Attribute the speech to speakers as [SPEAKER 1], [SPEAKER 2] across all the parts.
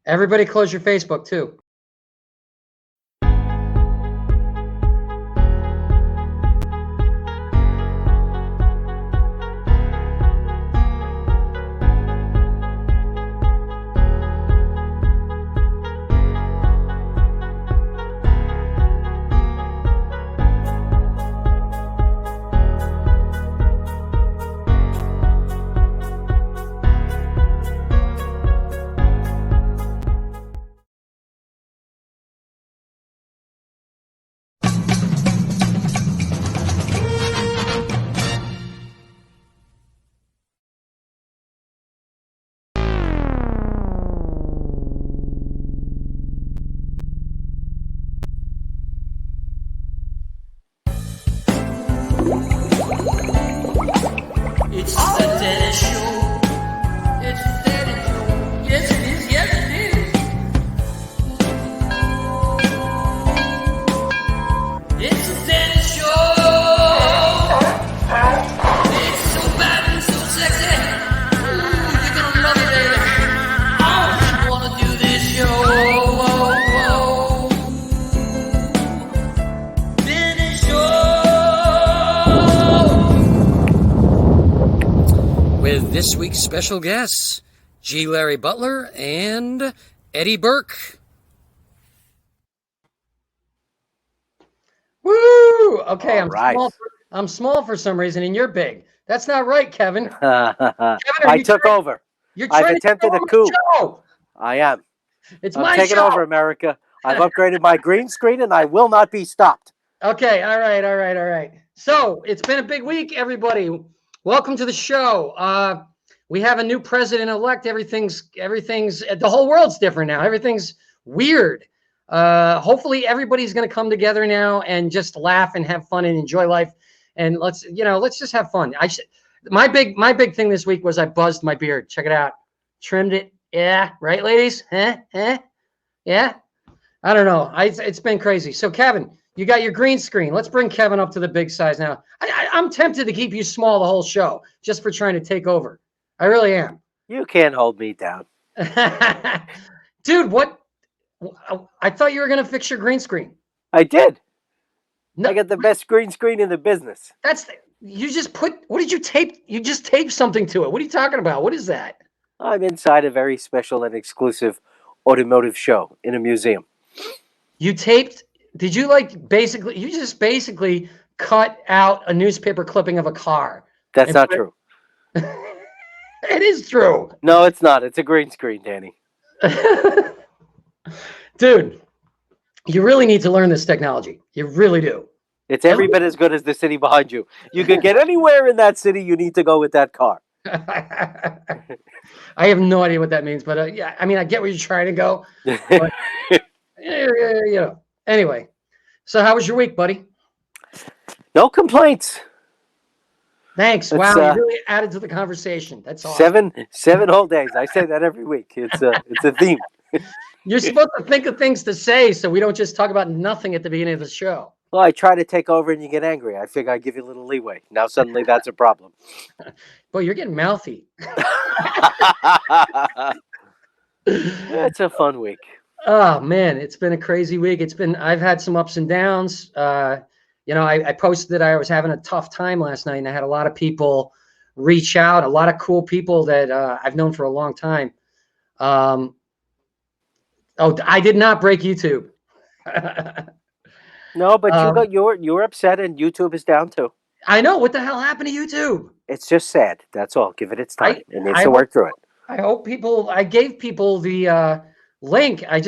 [SPEAKER 1] Everybody close your Facebook too.
[SPEAKER 2] It's the Dennis Show. It's the Dennis Show. Yes, it is. Yes, it is. It's the Dennis Show. It's so bad and so sexy. Ooh, you're gonna love it, baby. Oh, you wanna do this show? Whoa, whoa. Dennis Show. With this week's special guests, G. Larry Butler and Eddie Burke.
[SPEAKER 1] Woo! Okay,
[SPEAKER 3] All
[SPEAKER 1] I'm small for some reason, and you're big. That's not right, Kevin.
[SPEAKER 3] I took over.
[SPEAKER 1] You're
[SPEAKER 3] I've
[SPEAKER 1] trying to
[SPEAKER 3] attempted
[SPEAKER 1] take
[SPEAKER 3] a
[SPEAKER 1] over
[SPEAKER 3] coup.
[SPEAKER 1] the show.
[SPEAKER 3] I am.
[SPEAKER 1] It's
[SPEAKER 3] I'm
[SPEAKER 1] my
[SPEAKER 3] taking
[SPEAKER 1] show.
[SPEAKER 3] over, America. I've upgraded my green screen, and I will not be stopped.
[SPEAKER 1] Okay, all right. So it's been a big week, everybody. Welcome to the show. We have a new president-elect. Everything's the whole world's different now. Everything's weird. Hopefully everybody's going to come together now and just laugh and have fun and enjoy life. And let's just have fun. My big thing this week was I buzzed my beard. Check it out. Trimmed it. Yeah, right, ladies? Huh? Yeah. I don't know. It's been crazy. So Kevin, you got your green screen. Let's bring Kevin up to the big size now. I'm tempted to keep you small the whole show just for trying to take over. I really am.
[SPEAKER 3] You can't hold me down.
[SPEAKER 1] Dude, what? I thought you were going to fix your green screen.
[SPEAKER 3] I did.
[SPEAKER 1] No,
[SPEAKER 3] I got the best green screen in the business.
[SPEAKER 1] You just what did you tape? You just taped something to it. What are you talking about? What is that?
[SPEAKER 3] I'm inside a very special and exclusive automotive show in a museum.
[SPEAKER 1] You taped, did you basically cut out a newspaper clipping of a car?
[SPEAKER 3] That's not true.
[SPEAKER 1] It is true.
[SPEAKER 3] No, it's not. It's a green screen, Danny.
[SPEAKER 1] Dude, you really need to learn this technology. You really do.
[SPEAKER 3] It's every bit as good as the city behind you. You could get anywhere in that city, you need to go with that car.
[SPEAKER 1] I have no idea what that means, but yeah, I mean, I get where you're trying to go. But, Anyway, so how was your week, buddy?
[SPEAKER 3] No complaints.
[SPEAKER 1] Thanks. Wow, you really added to the conversation. That's awesome.
[SPEAKER 3] 7 whole days. I say that every week. It's a theme.
[SPEAKER 1] You're supposed to think of things to say so we don't just talk about nothing at the beginning of the show.
[SPEAKER 3] Well, I try to take over and you get angry. I figure I give you a little leeway. Now suddenly that's a problem.
[SPEAKER 1] Boy, you're getting mouthy.
[SPEAKER 3] It's a fun week.
[SPEAKER 1] Oh man, it's been a crazy week. I've had some ups and downs. I posted that I was having a tough time last night, and I had a lot of people reach out, a lot of cool people that I've known for a long time. I did not break YouTube.
[SPEAKER 3] No, but you're upset, and YouTube is down too.
[SPEAKER 1] I know. What the hell happened to YouTube?
[SPEAKER 3] It's just sad. That's all. Give it its time. It needs to work through it.
[SPEAKER 1] I gave people the link. I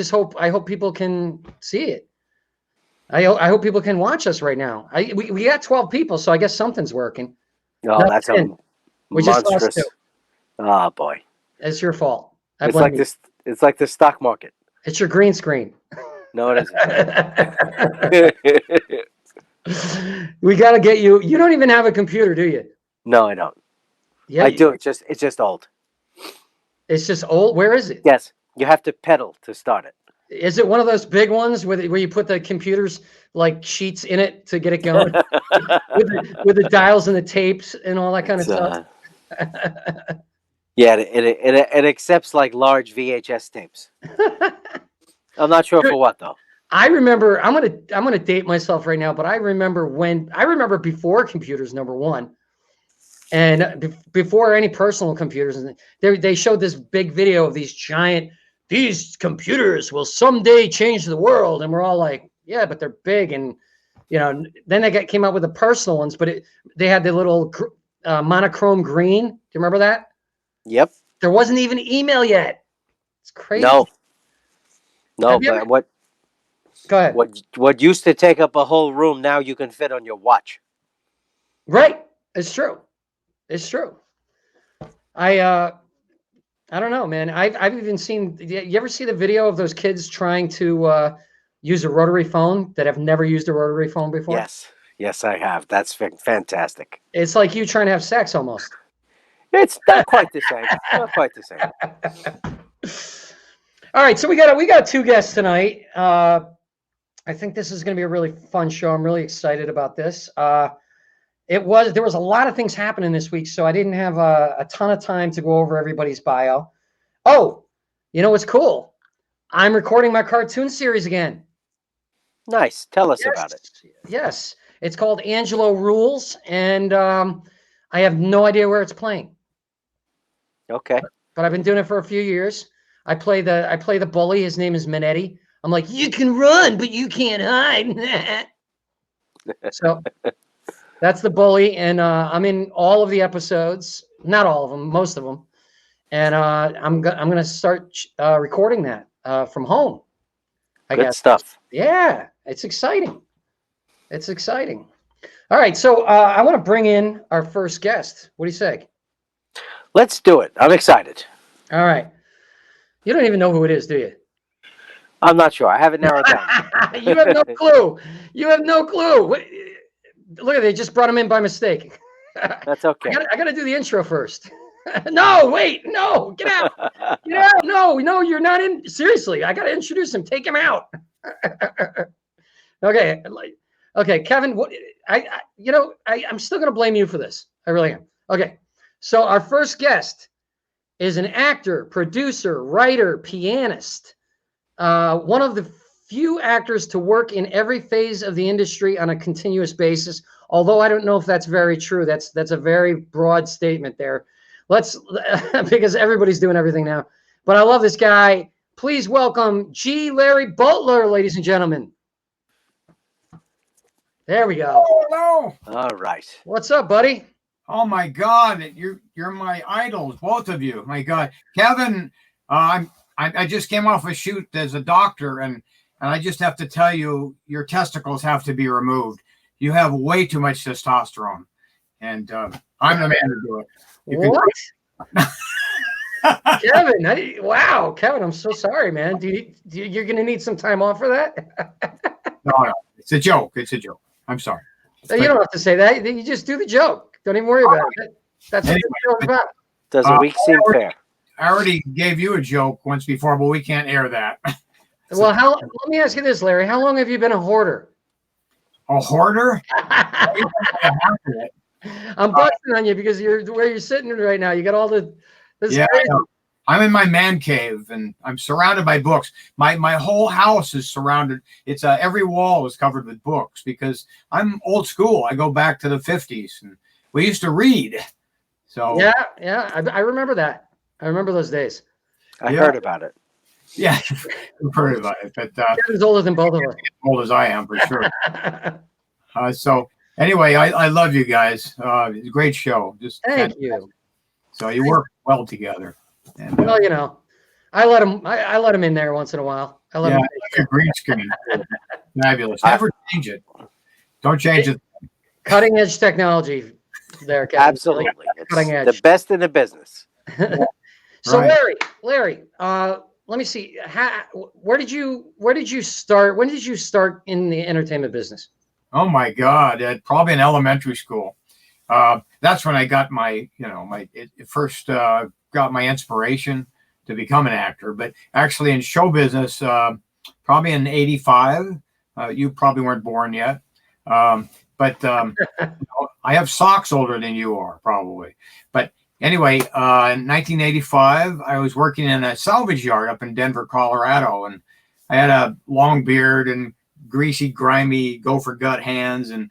[SPEAKER 1] hope people can see it. I hope people can watch us right now. We got 12 people, so I guess something's working.
[SPEAKER 3] Oh, that's monstrous. Oh boy,
[SPEAKER 1] it's your fault.
[SPEAKER 3] It's like this. It's like the stock market.
[SPEAKER 1] It's your green screen.
[SPEAKER 3] No, it
[SPEAKER 1] isn't. We got to get you. You don't even have a computer, do you?
[SPEAKER 3] No, I don't.
[SPEAKER 1] Yeah,
[SPEAKER 3] I do. It's just old.
[SPEAKER 1] It's just old. Where is it?
[SPEAKER 3] Yes, you have to pedal to start it.
[SPEAKER 1] Is it one of those big ones where you put the computers like sheets in it to get it going, with the dials and the tapes and all that kind of stuff?
[SPEAKER 3] Yeah, it accepts like large VHS tapes. I'm not sure for what though.
[SPEAKER 1] I remember. I'm gonna date myself right now, but I remember before computers, number one, and before any personal computers, and they showed this big video of these computers will someday change the world, and we're all like, yeah, but they're big, and then they came out with the personal ones, but they had the little monochrome green. Do you remember that?
[SPEAKER 3] Yep.
[SPEAKER 1] There wasn't even email yet. It's crazy.
[SPEAKER 3] No, but
[SPEAKER 1] Go ahead.
[SPEAKER 3] What used to take up a whole room now you can fit on your watch.
[SPEAKER 1] Right. It's true. It's true. I don't know, man. I've even seen. You ever see the video of those kids trying to use a rotary phone that have never used a rotary phone before?
[SPEAKER 3] Yes, I have. That's fantastic.
[SPEAKER 1] It's like you trying to have sex almost.
[SPEAKER 3] It's not quite the same. Not quite the same.
[SPEAKER 1] All right, so we got two guests tonight. I think this is going to be a really fun show. I'm really excited about this. There was a lot of things happening this week, so I didn't have a ton of time to go over everybody's bio. Oh, you know what's cool? I'm recording my cartoon series again.
[SPEAKER 3] Nice. Tell us about it.
[SPEAKER 1] Yes, it's called Angelo Rules, and I have no idea where it's playing.
[SPEAKER 3] Okay.
[SPEAKER 1] But I've been doing it for a few years. I play the bully. His name is Minetti. I'm like, you can run, but you can't hide. So that's the bully, and I'm in all of the episodes. Not all of them, most of them. And I'm gonna start recording that from home. I
[SPEAKER 3] Good
[SPEAKER 1] guess.
[SPEAKER 3] stuff.
[SPEAKER 1] Yeah, it's exciting. It's exciting. All right, so I want to bring in our first guest. What do you say?
[SPEAKER 3] Let's do it. I'm excited.
[SPEAKER 1] All right. You don't even know who it is, do you?
[SPEAKER 3] I'm not sure. I haven't narrowed down.
[SPEAKER 1] You have no clue. You have no clue. Look at, they just brought him in by mistake.
[SPEAKER 3] That's okay.
[SPEAKER 1] I gotta do the intro first. No, wait, no, get out. Get out. No, you're not in. Seriously, I gotta introduce him. Take him out. Okay, Kevin. I'm still gonna blame you for this. I really am. Okay, so our first guest is an actor, producer, writer, pianist. One of the few actors to work in every phase of the industry on a continuous basis. Although I don't know if that's very true. That's a very broad statement there. Because everybody's doing everything now. But I love this guy. Please welcome G. Larry Butler, ladies and gentlemen. There we go.
[SPEAKER 4] Hello.
[SPEAKER 3] All right.
[SPEAKER 1] What's up, buddy?
[SPEAKER 4] Oh my God, you're my idols, both of you. My God, Kevin, I just came off a shoot as a doctor, and I just have to tell you, your testicles have to be removed. You have way too much testosterone, and I'm the man to do it.
[SPEAKER 1] What? Kevin, wow, Kevin, I'm so sorry, man. You're going to need some time off for that?
[SPEAKER 4] No, it's a joke. It's a joke. I'm sorry.
[SPEAKER 1] You don't have to say that. You just do the joke. Don't even worry about it. That's what the show's about.
[SPEAKER 3] Does a week seem fair?
[SPEAKER 4] I already gave you a joke once before, but we can't air that.
[SPEAKER 1] Well, let me ask you this, Larry. How long have you been a hoarder?
[SPEAKER 4] A hoarder?
[SPEAKER 1] I'm busting on you because where you're sitting right now. You got all the.
[SPEAKER 4] Yeah, I'm in my man cave, and I'm surrounded by books. My whole house is surrounded. It's every wall is covered with books because I'm old school. I go back to the 50s, and we used to read. So
[SPEAKER 1] yeah, I remember that. I remember those days.
[SPEAKER 3] I heard about it.
[SPEAKER 4] Yeah, I've heard about it. But
[SPEAKER 1] Kevin's older than both of us.
[SPEAKER 4] Old as I am, for sure. So anyway, I love you guys. It's a great show.
[SPEAKER 1] Thank you.
[SPEAKER 4] So you work well together. And,
[SPEAKER 1] well, I let him in there once in a while. I let him.
[SPEAKER 4] Like a green screen. Fabulous. Never change it. Don't change it.
[SPEAKER 1] Cutting edge technology there, Kevin.
[SPEAKER 3] Absolutely.
[SPEAKER 1] It's cutting edge.
[SPEAKER 3] The best in the business.
[SPEAKER 1] So right. Larry, let me see. Where did you start? When did you start in the entertainment business?
[SPEAKER 4] Oh my God, probably in elementary school. That's when I got first got my inspiration to become an actor. But actually in show business, probably in '85. You probably weren't born yet. But I have socks older than you are, probably. But anyway, in 1985, I was working in a salvage yard up in Denver, Colorado, and I had a long beard and greasy, grimy gopher gut hands. And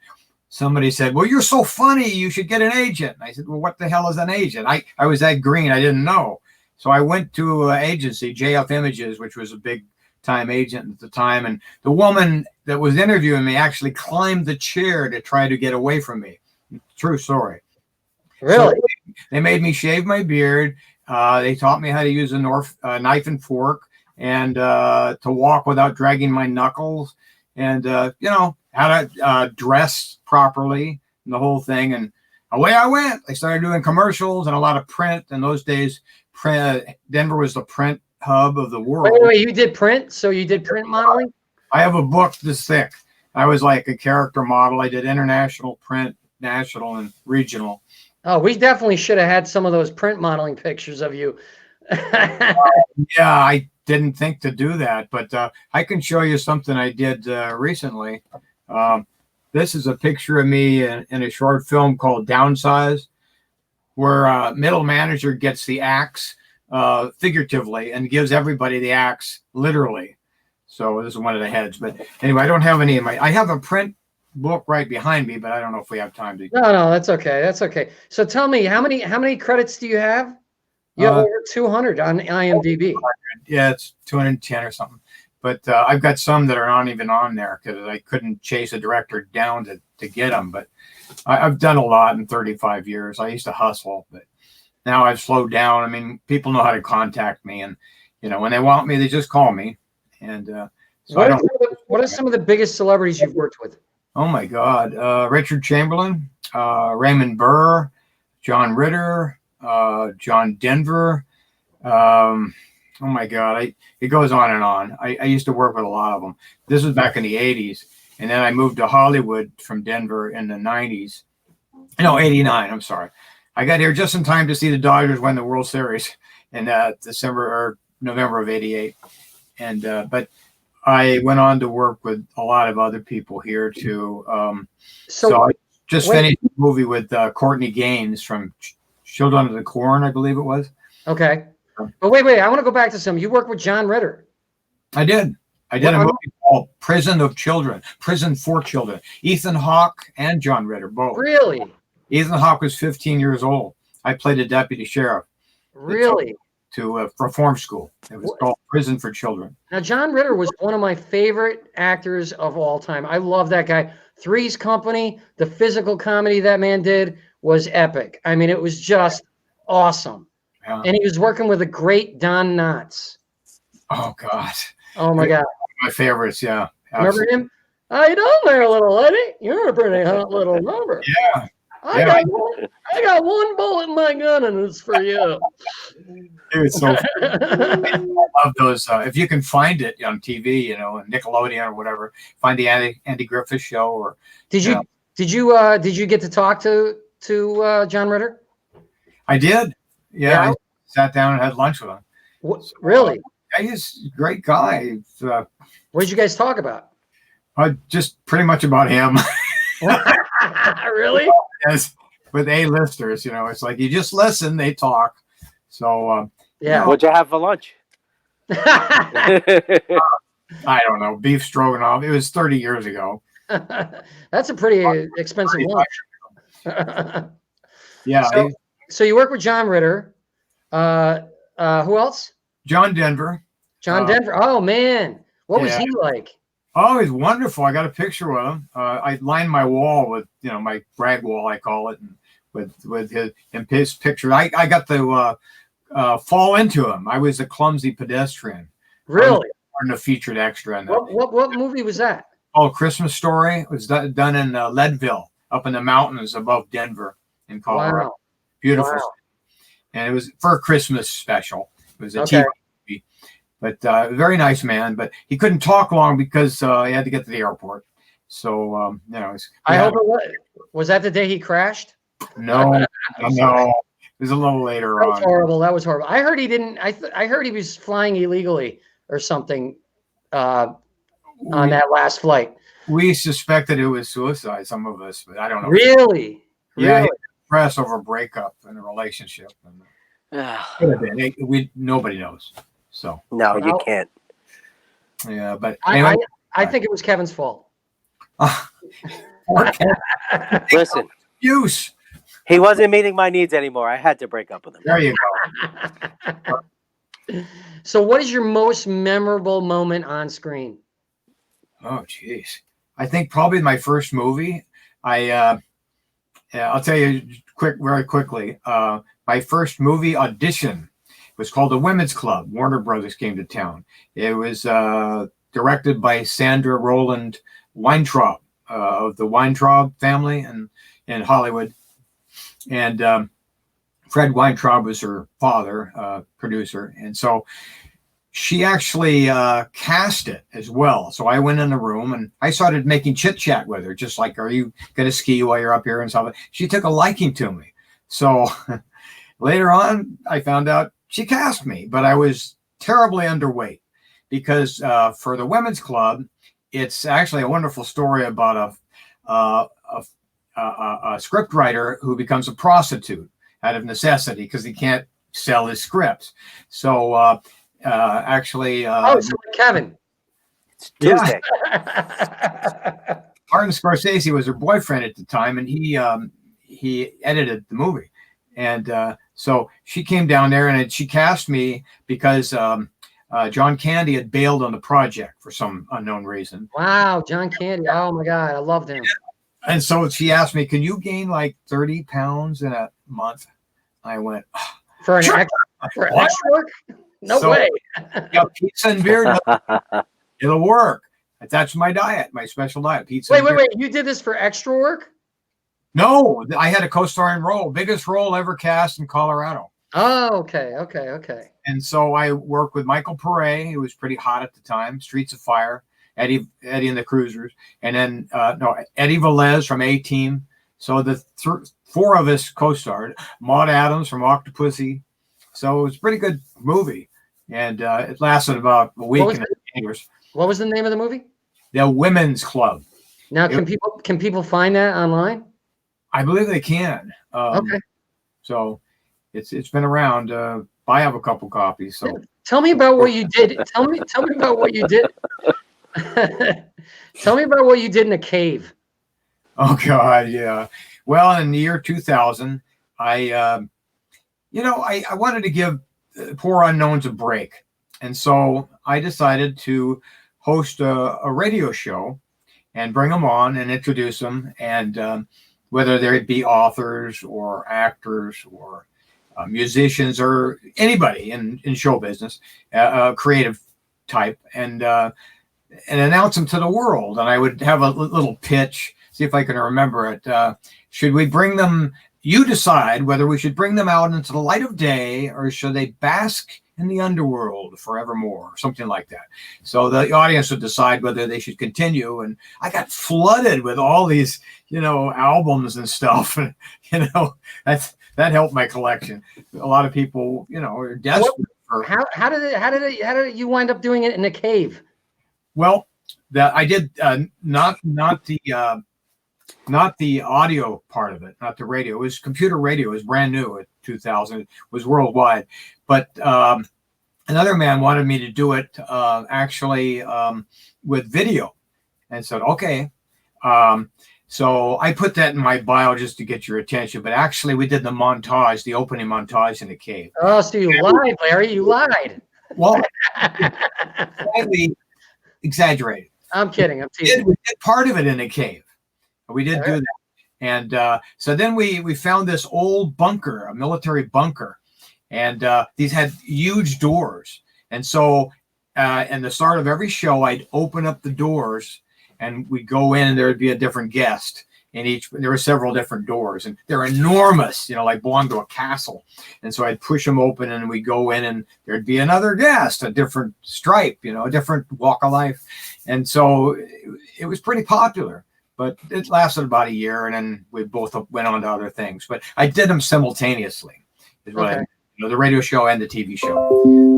[SPEAKER 4] somebody said, "Well, you're so funny, you should get an agent." And I said, "Well, what the hell is an agent?" I was that green, I didn't know. So I went to an agency, JF Images, which was a big time agent at the time. And the woman that was interviewing me actually climbed the chair to try to get away from me. True story.
[SPEAKER 1] Really?
[SPEAKER 4] So they made me shave my beard. They taught me how to use a knife and fork, and to walk without dragging my knuckles, and how to dress properly, and the whole thing. And away I went. I started doing commercials and a lot of print. In those days, Denver was the print hub of the world.
[SPEAKER 1] Wait, you did print? So you did print modeling?
[SPEAKER 4] I have a book this thick. I was like a character model. I did international print, national, and regional.
[SPEAKER 1] Oh, we definitely should have had some of those print modeling pictures of you.
[SPEAKER 4] Yeah, I didn't think to do that, but I can show you something I did recently. This is a picture of me in a short film called Downsize, where a middle manager gets the axe figuratively and gives everybody the axe literally. So this is one of the heads. But anyway, I don't have any of my. I have a print book right behind me, but I don't know if we have time to.
[SPEAKER 1] No, that's okay. That's okay. So tell me, how many credits do you have? You have over 200 on IMDb.
[SPEAKER 4] Yeah, it's 210 or something. But I've got some that are not even on there because I couldn't chase a director down to get them. But I've done a lot in 35 years. I used to hustle, but now I've slowed down. I mean, people know how to contact me, and when they want me, they just call me. And so
[SPEAKER 1] what are some of the biggest celebrities you've worked with?
[SPEAKER 4] Oh my God, Richard Chamberlain, Raymond Burr, John Ritter, John Denver. Oh my God, it goes on and on. I used to work with a lot of them. This was back in the 80s. And then I moved to Hollywood from Denver in the 90s. No, 89, I'm sorry. I got here just in time to see the Dodgers win the World Series in December or November of 88. And but I went on to work with a lot of other people here too. So I just finished a movie with Courtney Gaines from Children of the Corn, I believe it was.
[SPEAKER 1] Okay. But wait. I want to go back to some. You worked with John Ritter.
[SPEAKER 4] I did a movie called Prison for Children. Ethan Hawke and John Ritter both.
[SPEAKER 1] Really?
[SPEAKER 4] Ethan Hawke was 15 years old. I played a deputy sheriff.
[SPEAKER 1] Really?
[SPEAKER 4] To reform school. It was called Prison for Children.
[SPEAKER 1] Now, John Ritter was one of my favorite actors of all time. I love that guy. Three's Company, the physical comedy that man did was epic. I mean, it was just awesome. Yeah. And he was working with a great Don Knotts.
[SPEAKER 4] Oh, God.
[SPEAKER 1] Oh, my God.
[SPEAKER 4] My favorites, yeah.
[SPEAKER 1] Absolutely. Remember him? How you doing there, little lady? You're a pretty hot little number.
[SPEAKER 4] Yeah.
[SPEAKER 1] I got one bullet in my gun, and it's for you.
[SPEAKER 4] Dude, so I love those. If you can find it on TV, Nickelodeon or whatever, find the Andy Griffith Show. Or
[SPEAKER 1] did you get to talk to John Ritter?
[SPEAKER 4] I did. Yeah, I sat down and had lunch with him.
[SPEAKER 1] What, really?
[SPEAKER 4] He's a great guy.
[SPEAKER 1] What did you guys talk about?
[SPEAKER 4] Just pretty much about him.
[SPEAKER 1] Really?
[SPEAKER 4] Yes, with A-listers, it's like you just listen, they talk. So
[SPEAKER 1] yeah.
[SPEAKER 3] What'd you have for lunch?
[SPEAKER 4] I don't know, beef stroganoff. It was 30 years ago.
[SPEAKER 1] That's a pretty expensive lunch.
[SPEAKER 4] Yeah.
[SPEAKER 1] So you work with John Ritter. Who else?
[SPEAKER 4] John Denver.
[SPEAKER 1] John Denver. Oh man, what was he like?
[SPEAKER 4] Oh, he's wonderful. I got a picture with him. I lined my wall with, my brag wall, I call it, and with his picture. I got to fall into him. I was a clumsy pedestrian.
[SPEAKER 1] Really?
[SPEAKER 4] And a featured extra.
[SPEAKER 1] What movie was that?
[SPEAKER 4] Oh, Christmas Story. It was done in Leadville, up in the mountains above Denver in Colorado. Wow. Beautiful. Wow. And it was for a Christmas special. It was a TV movie. But very nice man. But he couldn't talk long because he had to get to the airport. So,
[SPEAKER 1] I hope it was that the day he crashed?
[SPEAKER 4] No. It was a little later on.
[SPEAKER 1] That was horrible. I heard he didn't. I heard he was flying illegally or something on that last flight.
[SPEAKER 4] We suspected it was suicide, some of us, but I don't know.
[SPEAKER 1] Really?
[SPEAKER 4] Yeah, press over a breakup in a relationship. And could have been. Nobody knows. So
[SPEAKER 3] No, you can't.
[SPEAKER 4] yeah, but anyway,
[SPEAKER 1] I think it was Kevin's fault.
[SPEAKER 3] Listen,
[SPEAKER 4] use.
[SPEAKER 3] he wasn't meeting my needs anymore. I had to break up with him.
[SPEAKER 4] There you go.
[SPEAKER 1] So, what is your most memorable moment on screen?
[SPEAKER 4] Oh, geez. I think probably my first movie. I'll tell you very quickly. My first movie audition was called The Women's Club. Warner Brothers came to town. It was directed by Sandra Roland Weintraub of the Weintraub family in Hollywood. And Fred Weintraub was her father, producer. And so she actually cast it as well. So I went in the room and I started making chit chat with her, just like, are you going to ski while you're up here and stuff? She took a liking to me. So later on, I found out she cast me, but I was terribly underweight because for the Women's Club, it's actually a wonderful story about a script writer who becomes a prostitute out of necessity because he can't sell his scripts. So actually,
[SPEAKER 1] so like Kevin.
[SPEAKER 3] It's Tuesday.
[SPEAKER 4] Martin Scorsese was her boyfriend at the time, and he edited the movie. And so she came down there and she cast me because John Candy had bailed on the project for some unknown reason.
[SPEAKER 1] Wow, John Candy. Oh my God, I loved him.
[SPEAKER 4] And so she asked me, can you gain like 30 pounds in a month? I went,
[SPEAKER 1] for
[SPEAKER 4] sure.
[SPEAKER 1] Extra work? No way.
[SPEAKER 4] Yeah, pizza and beer, it'll work. That's my diet, my special diet. Pizza.
[SPEAKER 1] Wait. You did this for extra work?
[SPEAKER 4] No, I had a co-starring role, biggest role ever cast in Colorado.
[SPEAKER 1] Oh, okay.
[SPEAKER 4] And so I worked with Michael Pare, who was pretty hot at the time, Streets of Fire, Eddie and the Cruisers, and then Eddie Velez from A-Team. So the four of us co-starred. Maud Adams from Octopussy. So it was a pretty good movie, and it lasted about a week.
[SPEAKER 1] What was the name of the movie?
[SPEAKER 4] The Women's Club.
[SPEAKER 1] Now, can people find that online?
[SPEAKER 4] I believe they can.
[SPEAKER 1] Okay.
[SPEAKER 4] So it's been around. I have a couple copies. So
[SPEAKER 1] tell me about what you did. Tell me about what you did. Tell me about what you did in a cave.
[SPEAKER 4] Oh God, yeah. Well, in the year 2000, I wanted to give Poor Unknowns a break, and so I decided to host a radio show and bring them on and introduce them, and whether they be authors or actors or musicians or anybody in show business, creative type, and announce them to the world. And I would have a little pitch, see if I can remember it. Should we bring them? You decide whether we should bring them out into the light of day or should they bask in the underworld forevermore, something like that. So the audience would decide whether they should continue. And I got flooded with all these, albums and stuff. And, that helped my collection. A lot of people, are desperate for.
[SPEAKER 1] How did you wind up doing it in a cave?
[SPEAKER 4] Well, I did not the audio part of it, not the radio. It was computer radio. It was brand new at 2000. It was worldwide. But another man wanted me to do it actually with video, and said, okay. So I put that in my bio just to get your attention. But actually, we did the opening montage in the cave.
[SPEAKER 1] Oh, so you lied, Larry. You lied.
[SPEAKER 4] Well, slightly exaggerated.
[SPEAKER 1] I'm kidding. I'm teasing.
[SPEAKER 4] We did part of it in a cave. We did do that. And so then we found this old bunker, a military bunker. And these had huge doors. And so in the start of every show, I'd open up the doors and we'd go in and there would be a different guest. There were several different doors and they're enormous, like belong to a castle. And so I'd push them open and we'd go in and there'd be another guest, a different stripe, a different walk of life. And so it was pretty popular. But it lasted about a year, and then we both went on to other things. But I did them simultaneously, the radio show and the TV show.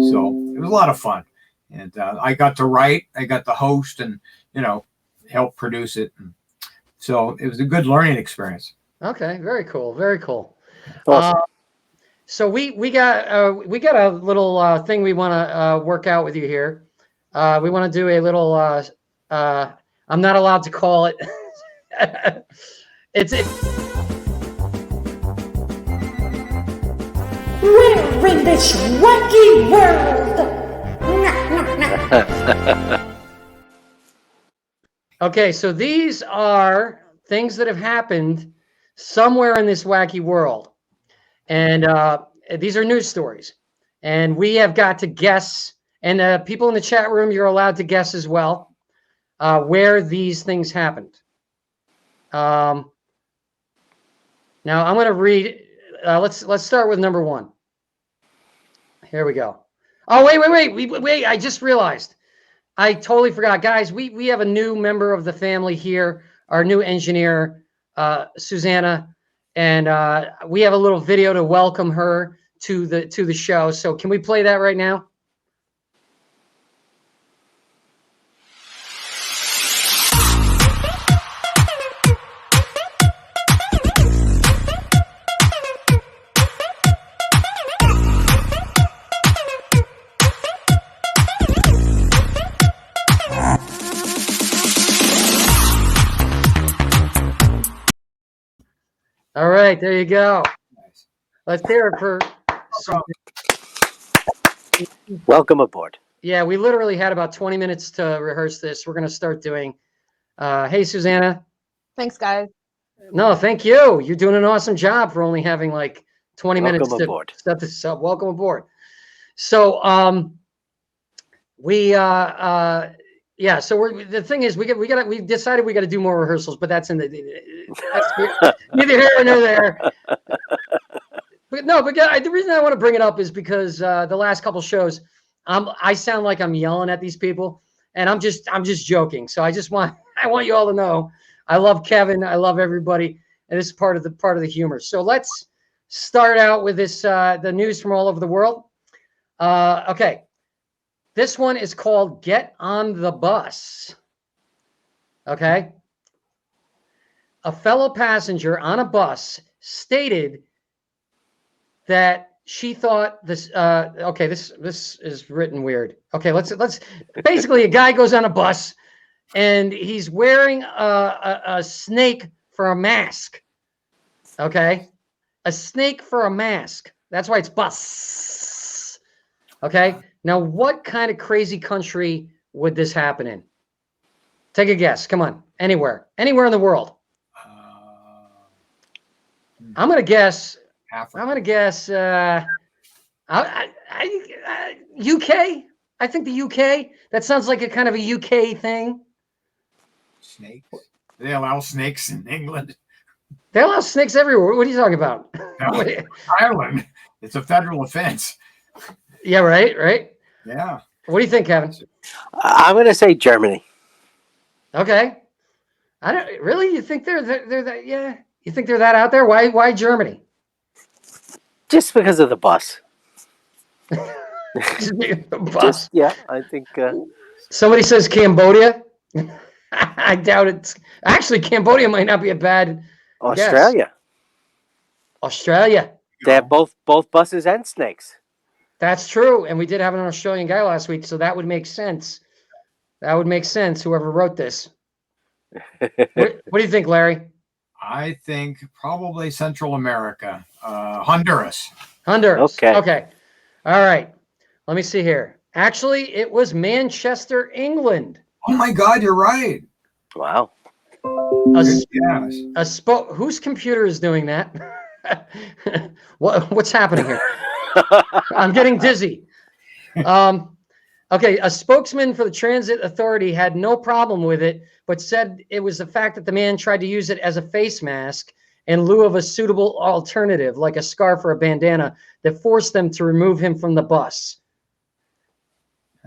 [SPEAKER 4] So it was a lot of fun, and I got to write, I got to host, and help produce it. And so it was a good learning experience.
[SPEAKER 1] Okay, very cool, very cool.
[SPEAKER 3] Awesome.
[SPEAKER 1] So we got a little thing we want to work out with you here. We want to do a little. I'm not allowed to call it. It's
[SPEAKER 5] We're in this wacky world.
[SPEAKER 1] okay. So these are things that have happened somewhere in this wacky world, and these are news stories, and we have got to guess. And people in the chat room, you're allowed to guess as well where these things happened. Now I'm going to read. Let's start with number one. Here we go. Oh wait! I just realized. I totally forgot, guys. We have a new member of the family here. Our new engineer, Susanna, and we have a little video to welcome her to the show. So can we play that right now? All right, there you go. Let's hear it for.
[SPEAKER 3] Welcome aboard.
[SPEAKER 1] Yeah, we literally had about 20 minutes to rehearse this. We're going to start doing. Hey, Susanna.
[SPEAKER 6] Thanks, guys.
[SPEAKER 1] No, thank you. You're doing an awesome job for only having like 20 minutes
[SPEAKER 3] Welcome aboard.
[SPEAKER 1] to set this up. Welcome aboard. So, yeah. So the thing is, we decided we got to do more rehearsals, but that's that's neither here nor there. But no, but the reason I want to bring it up is because the last couple shows, I sound like I'm yelling at these people, and I'm just joking. So I want you all to know I love Kevin, I love everybody, and this is part of the humor. So let's start out with this the news from all over the world. Okay. This one is called Get on the Bus. Okay. A fellow passenger on a bus stated that she thought this, okay, this is written weird. Okay, let's basically a guy goes on a bus and he's wearing a snake for a mask. Okay. A snake for a mask. That's why it's bus. Okay. Now, what kind of crazy country would this happen in? Take a guess. Come on. Anywhere in the world. I'm going to guess.
[SPEAKER 4] Africa.
[SPEAKER 1] I'm going to guess UK. I think the UK. That sounds like a kind of a UK thing.
[SPEAKER 4] Snakes? They allow snakes in England.
[SPEAKER 1] They allow snakes everywhere. What are you talking about?
[SPEAKER 4] No, Ireland. It's a federal offense.
[SPEAKER 1] Yeah, right.
[SPEAKER 4] Yeah.
[SPEAKER 1] What do you think, Kevin?
[SPEAKER 3] I'm going to say Germany.
[SPEAKER 1] Okay. I don't really. You think they're that? Yeah. You think they're that out there? Why Germany?
[SPEAKER 3] Just because of the bus.
[SPEAKER 1] Bus.
[SPEAKER 3] Yeah, I think.
[SPEAKER 1] Somebody says Cambodia. I doubt it. Actually, Cambodia might not be a bad
[SPEAKER 3] Australia.
[SPEAKER 1] guess. Australia.
[SPEAKER 3] They have both buses and snakes.
[SPEAKER 1] That's true. And we did have an Australian guy last week, so that would make sense. That would make sense, whoever wrote this. What do you think, Larry?
[SPEAKER 4] I think probably Central America. Honduras.
[SPEAKER 1] Honduras.
[SPEAKER 3] Okay.
[SPEAKER 1] Okay. All right. Let me see here. Actually, it was Manchester, England.
[SPEAKER 4] Oh my God, you're right.
[SPEAKER 3] Wow.
[SPEAKER 4] Yes.
[SPEAKER 1] Whose computer is doing that? What's happening here? I'm getting dizzy. Okay, a spokesman for the transit authority had no problem with it, but said it was the fact that the man tried to use it as a face mask in lieu of a suitable alternative, like a scarf or a bandana, that forced them to remove him from the bus.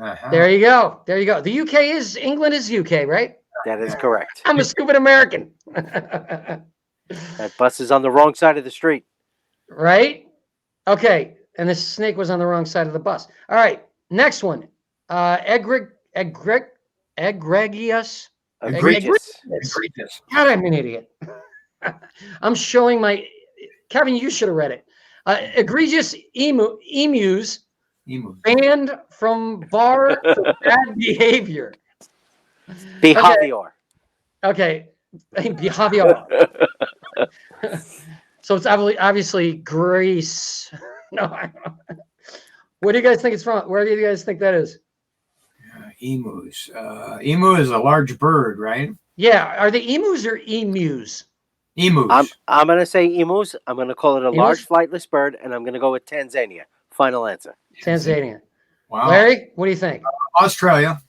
[SPEAKER 4] Uh-huh.
[SPEAKER 1] There you go. There you go. England is UK, right?
[SPEAKER 3] That is correct.
[SPEAKER 1] I'm a stupid American.
[SPEAKER 3] That bus is on the wrong side of the street.
[SPEAKER 1] Right? Okay. And the snake was on the wrong side of the bus. All right. Next one. Egregious.
[SPEAKER 3] Egregious.
[SPEAKER 4] Egregious.
[SPEAKER 1] God, I'm an idiot. I'm showing my Kevin. You should have read it. Egregious emus banned from bar for bad behavior.
[SPEAKER 3] Behavior.
[SPEAKER 1] Okay. Behavior. So it's obviously Greece. No. What do you guys think it's from? Where do you guys think that is?
[SPEAKER 4] Emus. Emu is a large bird, right?
[SPEAKER 1] Yeah. Are they emus or emus?
[SPEAKER 4] Emus.
[SPEAKER 3] I'm going to say emus. I'm going to call it a
[SPEAKER 1] Emus?
[SPEAKER 3] large flightless bird, and I'm going to go with Tanzania. Final answer.
[SPEAKER 1] Tanzania.
[SPEAKER 4] Wow.
[SPEAKER 1] Larry, what do you think?
[SPEAKER 4] Australia.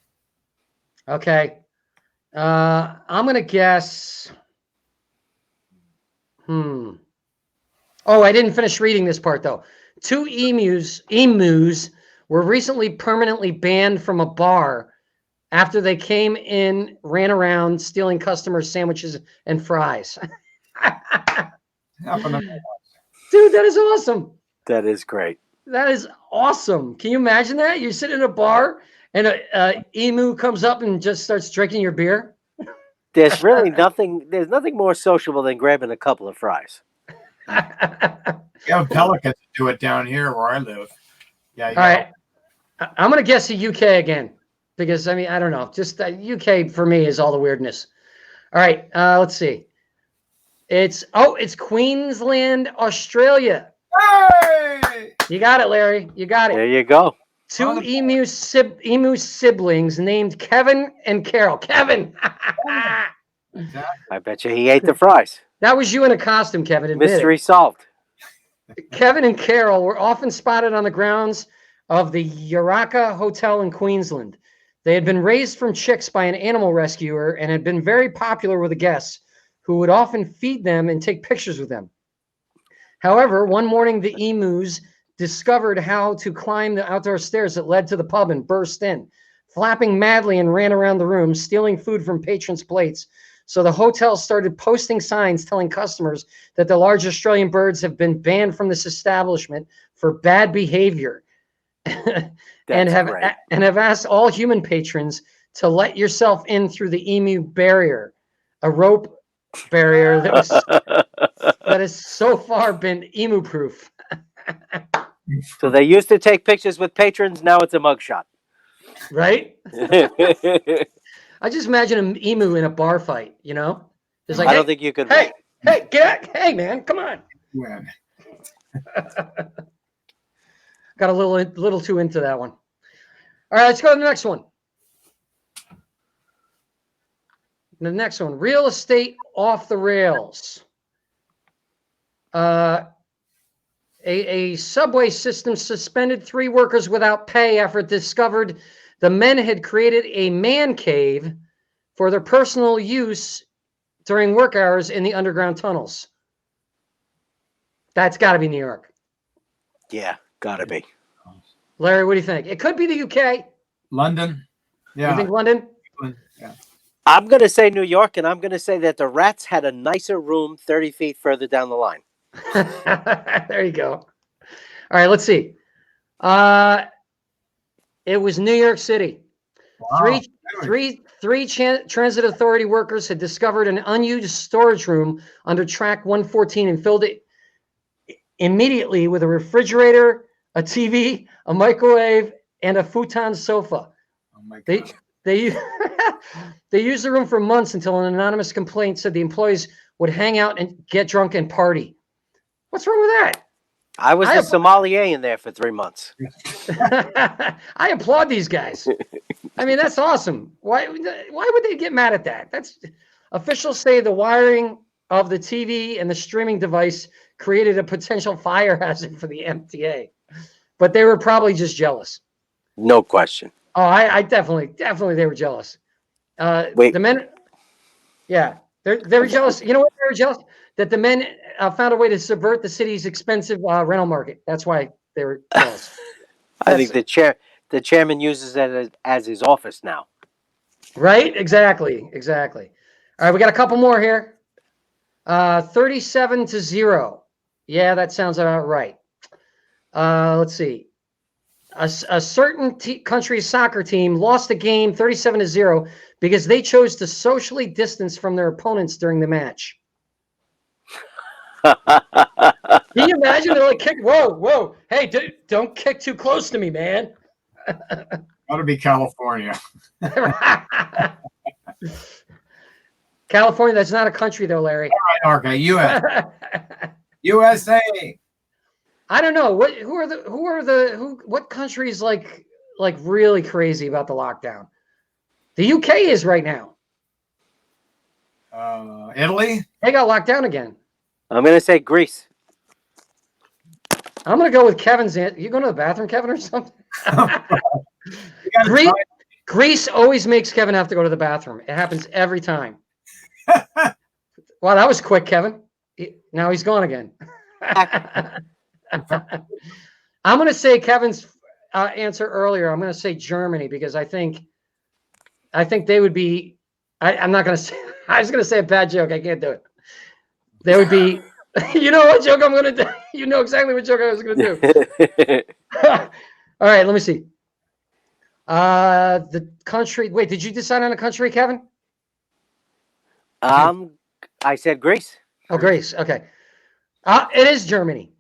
[SPEAKER 1] Okay. I'm going to guess. Oh, I didn't finish reading this part, though. 2 emus were recently permanently banned from a bar after they came in, ran around stealing customers' sandwiches and fries. Dude, that is awesome.
[SPEAKER 3] That is great.
[SPEAKER 1] That is awesome. Can you imagine that? You sit in a bar and a emu comes up and just starts drinking your beer.
[SPEAKER 3] There's really nothing. There's nothing more sociable than grabbing a couple of fries.
[SPEAKER 4] Yeah, pelicans do it down here where I live. Yeah.
[SPEAKER 1] All right. I'm going to guess the UK again because, I mean, I don't know. Just UK for me is all the weirdness. All right. Let's see. It's Queensland, Australia.
[SPEAKER 4] Hey!
[SPEAKER 1] You got it, Larry. You got it.
[SPEAKER 3] There you go.
[SPEAKER 1] 2 emu siblings named Kevin and Carol. Kevin.
[SPEAKER 3] I bet you he ate the fries.
[SPEAKER 1] That was you in a costume, Kevin. Admit
[SPEAKER 3] Mystery
[SPEAKER 1] it.
[SPEAKER 3] solved.
[SPEAKER 1] Kevin and Carol were often spotted on the grounds of the Yaraka Hotel in Queensland. They had been raised from chicks by an animal rescuer and had been very popular with the guests, who would often feed them and take pictures with them. However, one morning the emus discovered how to climb the outdoor stairs that led to the pub and burst in, flapping madly and ran around the room, stealing food from patrons' plates. So the hotel started posting signs telling customers that the large Australian birds have been banned from this establishment for bad behavior and have asked all human patrons to let yourself in through the emu barrier, a rope barrier that has so far been emu proof.
[SPEAKER 3] So they used to take pictures with patrons. Now it's a mugshot.
[SPEAKER 1] Right? I just imagine an emu in a bar fight, you know? It's like,
[SPEAKER 3] I don't think you could.
[SPEAKER 1] Hey, hey, man, come on.
[SPEAKER 4] Yeah.
[SPEAKER 1] Got a little too into that one. All right, let's go to the next one. The next one, real estate off the rails. A subway system suspended 3 workers without pay after it discovered the men had created a man cave for their personal use during work hours in the underground tunnels. That's got to be New York.
[SPEAKER 3] Yeah, gotta be.
[SPEAKER 1] Larry, what do you think? It could be the UK.
[SPEAKER 4] London. Yeah.
[SPEAKER 1] You think London?
[SPEAKER 4] Yeah.
[SPEAKER 3] I'm going to say New York, and I'm going to say that the rats had a nicer room 30 feet further down the line.
[SPEAKER 1] There you go. All right, let's see. It was New York City.
[SPEAKER 4] Wow.
[SPEAKER 1] Three transit authority workers had discovered an unused storage room under track 114 and filled it immediately with a refrigerator, a TV, a microwave, and a futon sofa.
[SPEAKER 4] Oh my God.
[SPEAKER 1] They used the room for months until an anonymous complaint said the employees would hang out and get drunk and party. What's wrong with that?
[SPEAKER 3] I was the sommelier in there for 3 months.
[SPEAKER 1] I applaud these guys. I mean, that's awesome. Why would they get mad at that? That's officials say the wiring of the TV and the streaming device created a potential fire hazard for the MTA, but they were probably just jealous.
[SPEAKER 3] No question.
[SPEAKER 1] Oh, I definitely they were jealous.
[SPEAKER 3] Wait.
[SPEAKER 1] The men, yeah, they were jealous. You know what? They were jealous that the men found a way to subvert the city's expensive rental market. That's why they were jealous.
[SPEAKER 3] I think the chairman uses that as his office now.
[SPEAKER 1] Right? Exactly. All right, we got a couple more here. 37-0. Yeah, that sounds about right. Let's see. A certain country's soccer team lost the game 37-0 because they chose to socially distance from their opponents during the match. Can you imagine? They're like, kick, whoa. Hey, don't kick too close to me, man.
[SPEAKER 4] Gotta be California.
[SPEAKER 1] California, that's not a country though, Larry.
[SPEAKER 4] Okay, U.S. USA.
[SPEAKER 1] I don't know. What countries like really crazy about the lockdown? The UK is right now.
[SPEAKER 4] Italy.
[SPEAKER 1] They got locked down again.
[SPEAKER 3] I'm going to say Greece.
[SPEAKER 1] I'm going to go with Kevin's. You going to the bathroom, Kevin, or something? Greece always makes Kevin have to go to the bathroom. It happens every time. Wow, that was quick, Kevin. Now he's gone again. I'm going to say Kevin's answer earlier. I'm going to say Germany because I think they would be. I'm not going to say. I was going to say a bad joke. I can't do it. They would be. You know what joke I'm going to do? You know exactly what joke I was going to do. All right, let me see. The country. Wait, did you decide on a country, Kevin?
[SPEAKER 3] I said Greece.
[SPEAKER 1] Oh, Greece. Okay. It is Germany.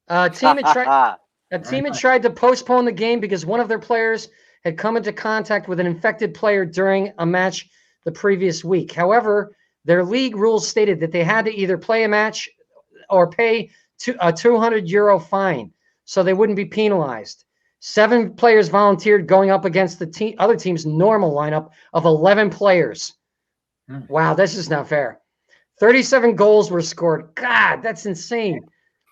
[SPEAKER 1] A team had tried to postpone the game because one of their players had come into contact with an infected player during a match the previous week. However, their league rules stated that they had to either play a match or pay a €200 fine, so they wouldn't be penalized. 7 players volunteered going up against the other team's normal lineup of 11 players. Wow, this is not fair. 37 goals were scored. God, that's insane.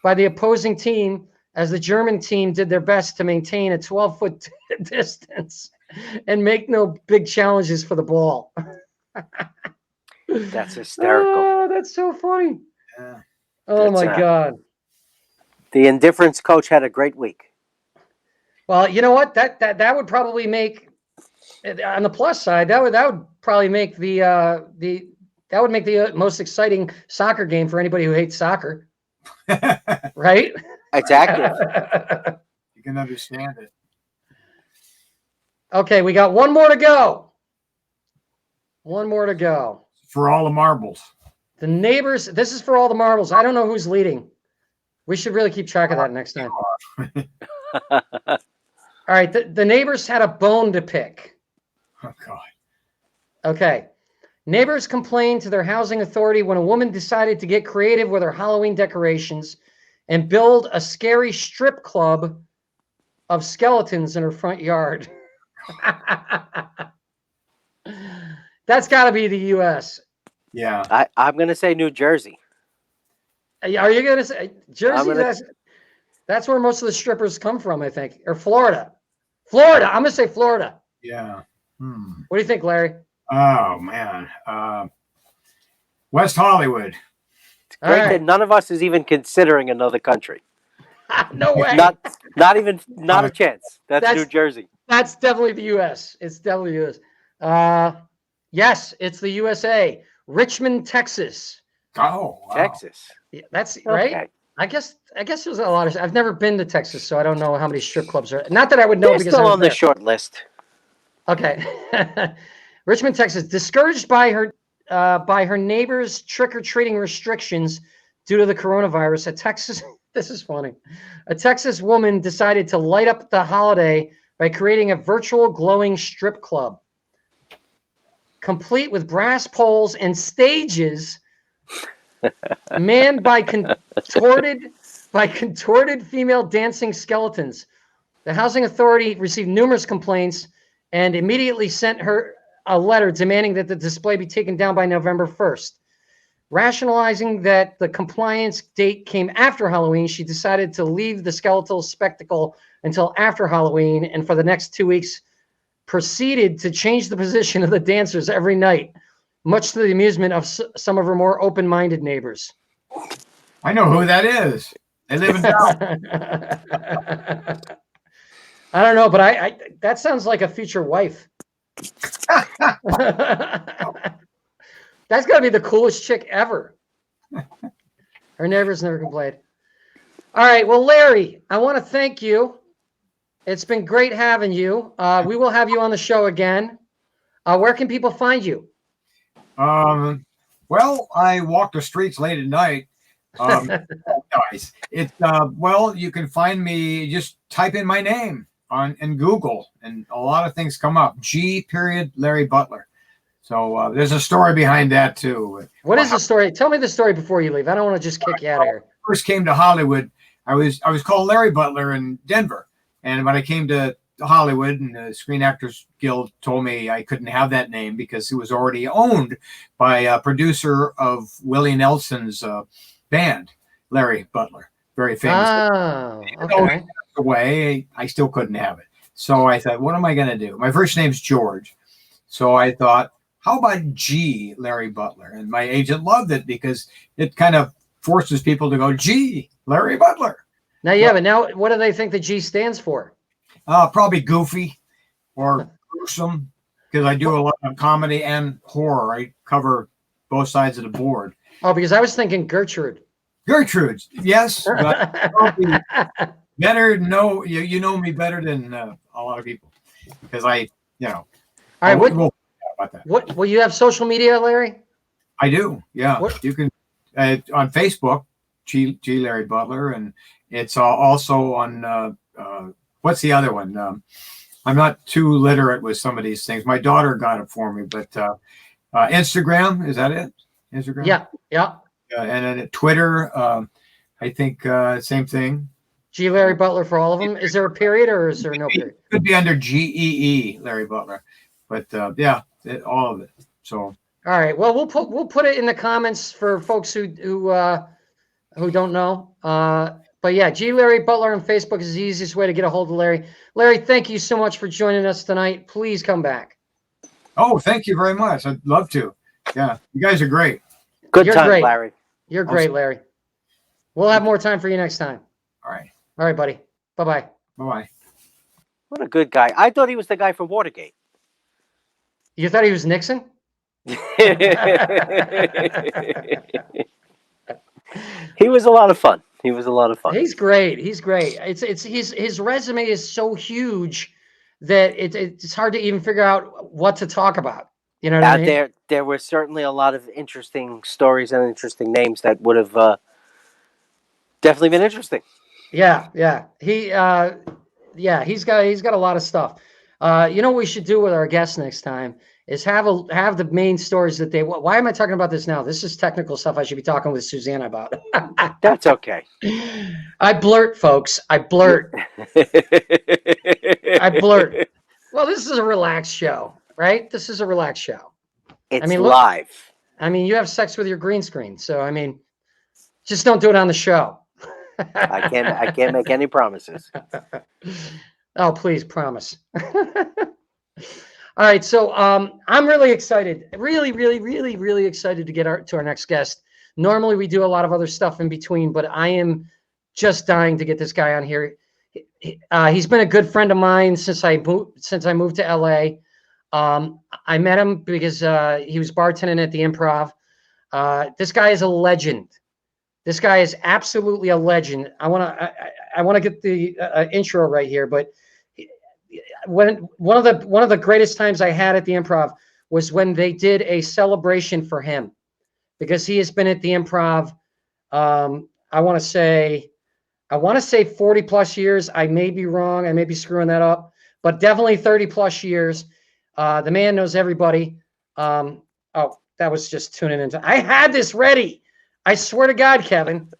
[SPEAKER 1] By the opposing team, as the German team did their best to maintain a 12-foot distance and make no big challenges for the ball.
[SPEAKER 3] That's hysterical.
[SPEAKER 1] Oh, that's so funny.
[SPEAKER 4] Yeah.
[SPEAKER 1] Oh, my God.
[SPEAKER 3] The indifference coach had a great week.
[SPEAKER 1] Well, you know what? That would probably make, on the plus side, that would probably make the most exciting soccer game for anybody who hates soccer. Right?
[SPEAKER 3] Exactly.
[SPEAKER 4] You can understand it.
[SPEAKER 1] Okay, we got one more to go. One more to go.
[SPEAKER 4] For all the marbles.
[SPEAKER 1] The neighbors, this is for all the marbles. I don't know who's leading. We should really keep track of that next time. All right, the neighbors had a bone to pick.
[SPEAKER 4] Oh, God.
[SPEAKER 1] Okay. Neighbors complained to their housing authority when a woman decided to get creative with her Halloween decorations and build a scary strip club of skeletons in her front yard. That's got to be the U.S.
[SPEAKER 4] Yeah.
[SPEAKER 3] I'm going to say New Jersey.
[SPEAKER 1] Are you going to say Jersey? That's where most of the strippers come from, I think. Or Florida. I'm going to say Florida.
[SPEAKER 4] Yeah.
[SPEAKER 1] What do you think, Larry?
[SPEAKER 4] Oh, man. West Hollywood.
[SPEAKER 3] It's great that none of us is even considering another country.
[SPEAKER 1] No way.
[SPEAKER 3] Not a chance. That's New Jersey.
[SPEAKER 1] That's definitely the U.S. It's definitely the U.S. Yes, it's the USA. Richmond, Texas.
[SPEAKER 4] Oh, wow.
[SPEAKER 3] Texas.
[SPEAKER 1] Yeah, that's right.
[SPEAKER 3] Okay.
[SPEAKER 1] I guess there's a lot of. I've never been to Texas, so I don't know how many strip clubs are. Not that I would know
[SPEAKER 3] They're
[SPEAKER 1] because
[SPEAKER 3] still
[SPEAKER 1] I was
[SPEAKER 3] on the
[SPEAKER 1] there.
[SPEAKER 3] short list.
[SPEAKER 1] Okay. Richmond, Texas, discouraged by her neighbors' trick-or-treating restrictions due to the coronavirus. This is funny. A Texas woman decided to light up the holiday by creating a virtual glowing strip club, complete with brass poles and stages manned by contorted female dancing skeletons. The housing authority received numerous complaints and immediately sent her a letter demanding that the display be taken down by November 1st. Rationalizing that the compliance date came after Halloween, she decided to leave the skeletal spectacle until after Halloween, and for the next 2 weeks proceeded to change the position of the dancers every night, much to the amusement of some of her more open-minded neighbors.
[SPEAKER 4] I know who that is. They live in Dallas.
[SPEAKER 1] I don't know, but I that sounds like a future wife. That's got to be the coolest chick ever. Her neighbors never complained. All right. Well, Larry, I want to thank you. It's been great having you. We will have you on the show again. Where can people find you?
[SPEAKER 4] Well, I walk the streets late at night. Guys, well, you can find me. Just type in my name in Google, and a lot of things come up. G. Larry Butler. So there's a story behind that too.
[SPEAKER 1] What is the story? Tell me the story before you leave. I don't want to just kick you out of here.
[SPEAKER 4] First came to Hollywood, I was called Larry Butler in Denver, and when I came to Hollywood, and the Screen Actors Guild told me I couldn't have that name because it was already owned by a producer of Willie Nelson's band, Larry Butler, very famous.
[SPEAKER 1] Oh,
[SPEAKER 4] Even though he
[SPEAKER 1] okay.
[SPEAKER 4] passed away, I still couldn't have it. So I thought, what am I going to do? My first name's George, so I thought, how about G. Larry Butler? And my agent loved it because it kind of forces people to go, G. Larry Butler.
[SPEAKER 1] Now, yeah, but now what do they think the G stands for?
[SPEAKER 4] Probably goofy or gruesome, because I do a lot of comedy and horror. I cover both sides of the board.
[SPEAKER 1] Oh, because I was thinking Gertrude.
[SPEAKER 4] Gertrude, yes. But better know you know me better than a lot of people, because I,
[SPEAKER 1] All right, what
[SPEAKER 4] about that.
[SPEAKER 1] What? Well, you have social media, Larry?
[SPEAKER 4] I do. Yeah,
[SPEAKER 1] What?
[SPEAKER 4] you can on Facebook, G Larry Butler, and it's also on what's the other one? I'm not too literate with some of these things. My daughter got it for me, but Instagram, is that it? Instagram.
[SPEAKER 1] Yeah.
[SPEAKER 4] And then Twitter, I think same thing.
[SPEAKER 1] G. Larry Butler for all of them. Is there a period or is there no period?
[SPEAKER 4] It could be under GEE Larry Butler, but yeah, all of it. So.
[SPEAKER 1] All right. Well, we'll put it in the comments for folks who don't know. But yeah, G. Larry Butler on Facebook is the easiest way to get a hold of Larry. Larry, thank you so much for joining us tonight. Please come back.
[SPEAKER 4] Oh, thank you very much. I'd love to. Yeah, you guys are great.
[SPEAKER 3] Good
[SPEAKER 1] You're
[SPEAKER 3] time,
[SPEAKER 1] great.
[SPEAKER 3] Larry.
[SPEAKER 1] You're great, Larry. We'll have more time for you next time.
[SPEAKER 4] All right.
[SPEAKER 1] All right, buddy. Bye-bye.
[SPEAKER 4] Bye-bye.
[SPEAKER 3] What a good guy. I thought he was the guy from Watergate.
[SPEAKER 1] You thought he was Nixon?
[SPEAKER 3] He was a lot of fun.
[SPEAKER 1] He's great. He's great. It's his resume is so huge that it's hard to even figure out what to talk about. You know what I mean?
[SPEAKER 3] There were certainly a lot of interesting stories and interesting names that would have definitely been interesting.
[SPEAKER 1] Yeah. He's got a lot of stuff. You know what we should do with our guests next time is have the main stories that they. Why am I talking about this now? This is technical stuff I should be talking with Susanna about.
[SPEAKER 3] That's okay.
[SPEAKER 1] I blurt, folks. I blurt. Well, this is a relaxed show, right? This is a relaxed show.
[SPEAKER 3] It's
[SPEAKER 1] look,
[SPEAKER 3] live.
[SPEAKER 1] You have sex with your green screen, so just don't do it on the show.
[SPEAKER 3] I can't make any promises.
[SPEAKER 1] Oh, please promise. All right, so I'm really excited, really excited to get to our next guest. Normally we do a lot of other stuff in between, but I am just dying to get this guy on here. He's been a good friend of mine since I moved to LA. I met him because he was bartending at the Improv. This guy is a legend. This guy is absolutely a legend. I want to get the intro right here, but when one of the greatest times I had at the Improv was when they did a celebration for him, because he has been at the Improv. I want to say 40 plus years. I may be wrong. I may be screwing that up, but definitely 30 plus years. The man knows everybody. Oh, that was just tuning into. I had this ready. I swear to God, Kevin,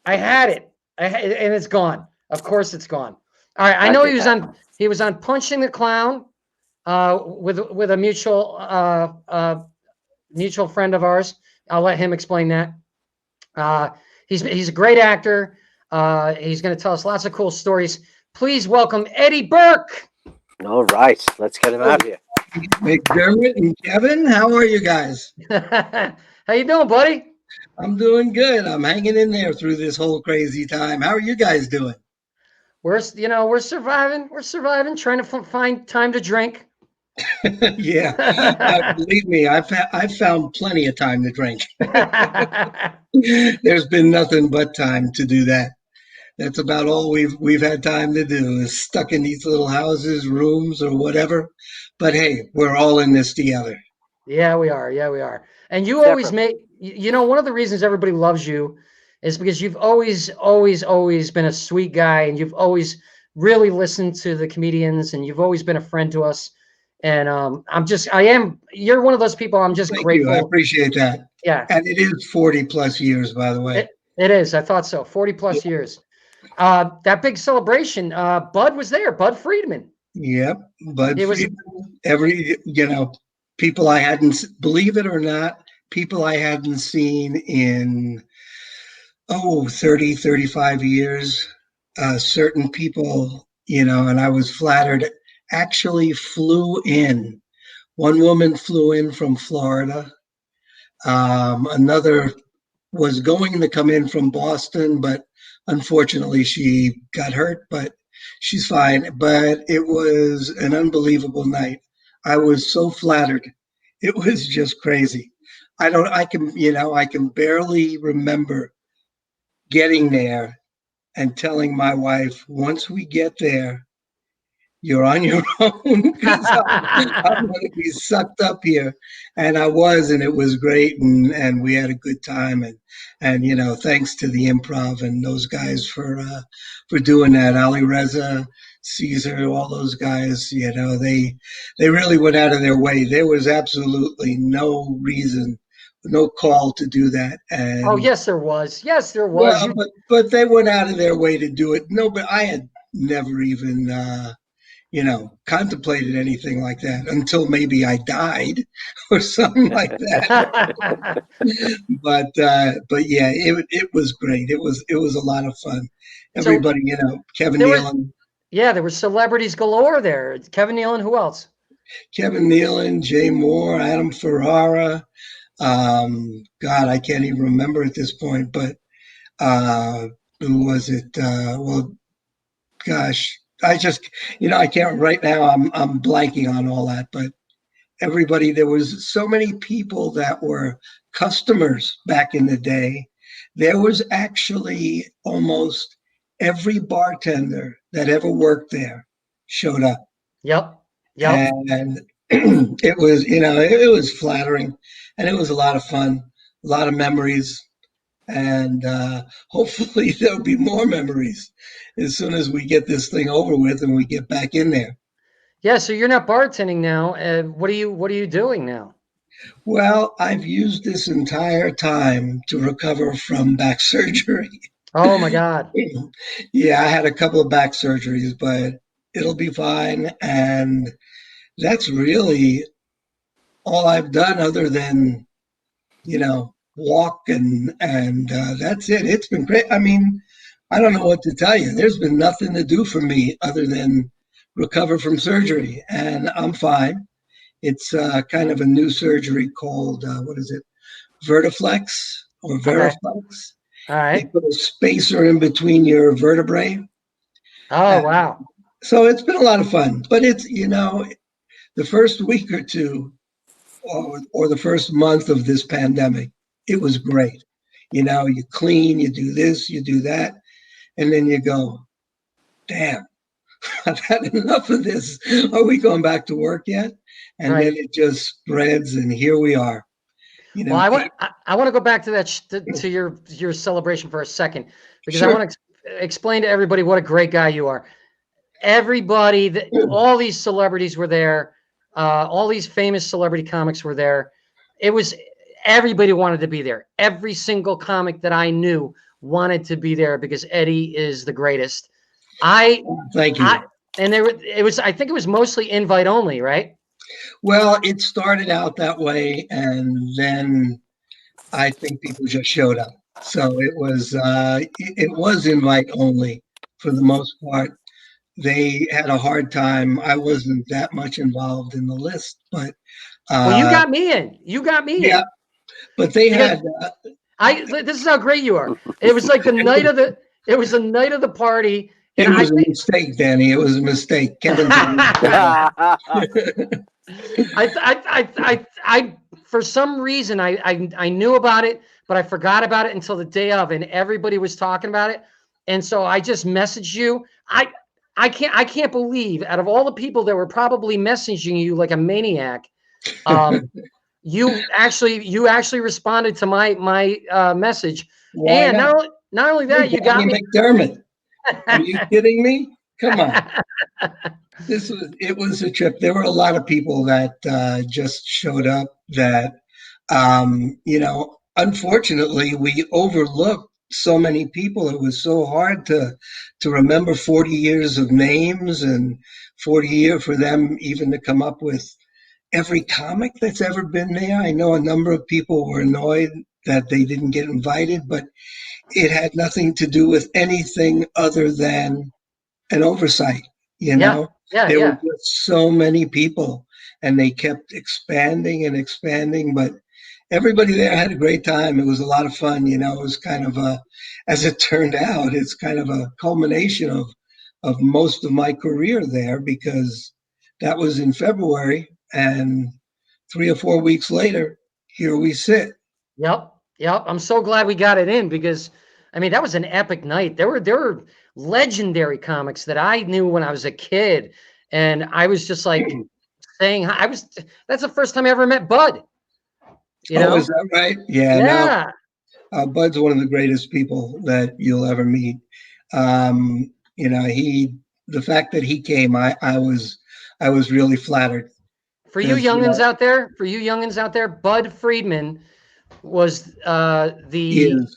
[SPEAKER 1] I had it, and it's gone. Of course, it's gone. All right, I know he was on Punching the Clown with a mutual friend of ours. I'll let him explain that. He's a great actor. He's going to tell us lots of cool stories. Please welcome Eddie Burke.
[SPEAKER 3] All right, let's get him out here.
[SPEAKER 6] McDermott and Kevin, how are you guys?
[SPEAKER 1] How you doing, buddy?
[SPEAKER 6] I'm doing good. I'm hanging in there through this whole crazy time. How are you guys doing?
[SPEAKER 1] We're surviving. We're surviving, trying to find time to drink.
[SPEAKER 6] Yeah, believe me, I've found plenty of time to drink. There's been nothing but time to do that. That's about all we've had time to do, is stuck in these little houses, rooms, or whatever. But hey, we're all in this together.
[SPEAKER 1] Yeah, we are. And you always make, one of the reasons everybody loves you is because you've always been a sweet guy, and you've always really listened to the comedians, and you've always been a friend to us. And you're one of those people. I'm just
[SPEAKER 6] Thank you. I
[SPEAKER 1] grateful.
[SPEAKER 6] appreciate that.
[SPEAKER 1] Yeah,
[SPEAKER 6] And it is 40 plus years, by the way.
[SPEAKER 1] it is. I thought so. 40 plus years. That big celebration. Bud was there. Bud Friedman.
[SPEAKER 6] Yep. Bud
[SPEAKER 1] It was.
[SPEAKER 6] Friedman, people I hadn't, believe it or not, people I hadn't seen in, 30, 35 years. Certain people, and I was flattered, actually flew in. One woman flew in from Florida. Another was going to come in from Boston, but unfortunately she got hurt, but she's fine. But it was an unbelievable night. I was so flattered. It was just crazy. I can barely remember getting there and telling my wife, once we get there, you're on your own because I'm going to be sucked up here. And I was, and it was great. And we had a good time. And thanks to the improv and those guys for doing that. Ali Reza, Caesar, all those guys, they really went out of their way. There was absolutely no reason, no call to do that. And
[SPEAKER 1] Oh, yes, there was. Yes, there was.
[SPEAKER 6] well, but they went out of their way to do it. No, but I had never even contemplated anything like that until maybe I died or something like that. But yeah, it was great. It was a lot of fun. Everybody, Kevin Nealon.
[SPEAKER 1] Yeah, there were celebrities galore there. Kevin Nealon, who else?
[SPEAKER 6] Kevin Nealon, Jay Moore, Adam Ferrara. God, I can't even remember at this point, but who was it? Well, gosh, I just, I can't right now. I'm blanking on all that, but everybody, there was so many people that were customers back in the day. There was actually almost every bartender that ever worked there showed up.
[SPEAKER 1] Yep.
[SPEAKER 6] And it was, it was flattering, and it was a lot of fun, a lot of memories. And hopefully there'll be more memories as soon as we get this thing over with and we get back in there.
[SPEAKER 1] Yeah, so you're not bartending now. What are you doing now?
[SPEAKER 6] Well, I've used this entire time to recover from back surgery.
[SPEAKER 1] Oh my God.
[SPEAKER 6] Yeah, I had a couple of back surgeries, but it'll be fine. And that's really all I've done other than, walk and that's it. It's been great. I mean, I don't know what to tell you. There's been nothing to do for me other than recover from surgery, and I'm fine. It's kind of a new surgery called what is it, Vertiflex or Veriflex.
[SPEAKER 1] Okay. All right.
[SPEAKER 6] They put a spacer in between your vertebrae.
[SPEAKER 1] Oh, wow.
[SPEAKER 6] So it's been a lot of fun, but it's the first week or two or the first month of this pandemic, it was great. You clean, you do this, you do that, and then you go, damn, I've had enough of this. Are we going back to work yet? And
[SPEAKER 1] Right.
[SPEAKER 6] then it just spreads, and here we are.
[SPEAKER 1] Well, I want to go back to that to your celebration for a second, because I
[SPEAKER 6] Sure.
[SPEAKER 1] want to explain to everybody what a great guy you are. Everybody, all these celebrities were there. All these famous celebrity comics were there. Everybody wanted to be there. Every single comic that I knew wanted to be there because Eddie is the greatest.
[SPEAKER 6] Thank you.
[SPEAKER 1] I think it was mostly invite only, right?
[SPEAKER 6] Well, it started out that way, and then I think people just showed up. So it was invite only for the most part. They had a hard time. I wasn't that much involved in the list, but
[SPEAKER 1] Well, you got me in. You got me
[SPEAKER 6] yeah.
[SPEAKER 1] in.
[SPEAKER 6] But they had.
[SPEAKER 1] This is how great you are. It was like the night of the. It was the night of the party.
[SPEAKER 6] It was a mistake, Danny. It was a mistake. Kevin.
[SPEAKER 1] I for some reason I knew about it, but I forgot about it until the day of, and everybody was talking about it, and so I just messaged you. I can't believe, out of all the people that were probably messaging you like a maniac, you actually responded to my message,
[SPEAKER 6] Why
[SPEAKER 1] and
[SPEAKER 6] not?
[SPEAKER 1] not only that, you got
[SPEAKER 6] Danny
[SPEAKER 1] me.
[SPEAKER 6] McDermott. Are you kidding me? Come on. It was a trip. There were a lot of people that just showed up that unfortunately we overlooked so many people. It was so hard to remember 40 years of names and 40 years for them even to come up with every comic that's ever been there. I know a number of people were annoyed that they didn't get invited, but it had nothing to do with anything other than an oversight. You
[SPEAKER 1] Yeah,
[SPEAKER 6] know,
[SPEAKER 1] yeah,
[SPEAKER 6] there were
[SPEAKER 1] yeah.
[SPEAKER 6] just so many people, and they kept expanding and expanding. But everybody there had a great time. It was a lot of fun. It was kind of as it turned out, it's kind of a culmination of most of my career there, because that was in February, and 3 or 4 weeks later, here we sit.
[SPEAKER 1] Yep, yep. I'm so glad we got it in because, I mean, that was an epic night. There were legendary comics that I knew when I was a kid, and I was just like saying, hi- I was. That's the first time I ever met Bud. You
[SPEAKER 6] Oh, is
[SPEAKER 1] know?
[SPEAKER 6] that right? Yeah, no.
[SPEAKER 1] Yeah.
[SPEAKER 6] Bud's one of the greatest people that you'll ever meet. The fact that he came, I was really flattered because
[SPEAKER 1] For you youngins out there, Bud Friedman was the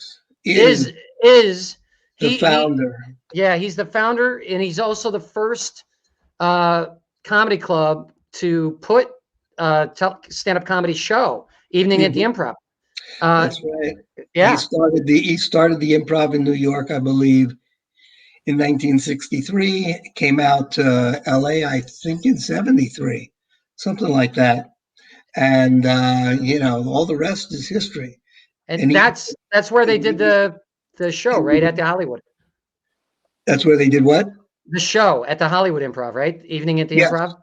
[SPEAKER 6] is
[SPEAKER 1] is
[SPEAKER 6] the
[SPEAKER 1] he
[SPEAKER 6] founder.
[SPEAKER 1] yeah, he's the founder, and he's also the first comedy club to put stand-up comedy show, Evening at the
[SPEAKER 6] Mhm.
[SPEAKER 1] Improv.
[SPEAKER 6] That's right.
[SPEAKER 1] Yeah.
[SPEAKER 6] He started the Improv in New York, I believe, in 1963. Came out to L.A., I think, in 73, something like that. And all the rest is history.
[SPEAKER 1] And
[SPEAKER 6] And
[SPEAKER 1] that's where they did
[SPEAKER 6] he
[SPEAKER 1] the show, right? At the Hollywood.
[SPEAKER 6] that's where they did what?
[SPEAKER 1] The show at the Hollywood Improv, right? Evening at the
[SPEAKER 6] Yes.
[SPEAKER 1] Improv.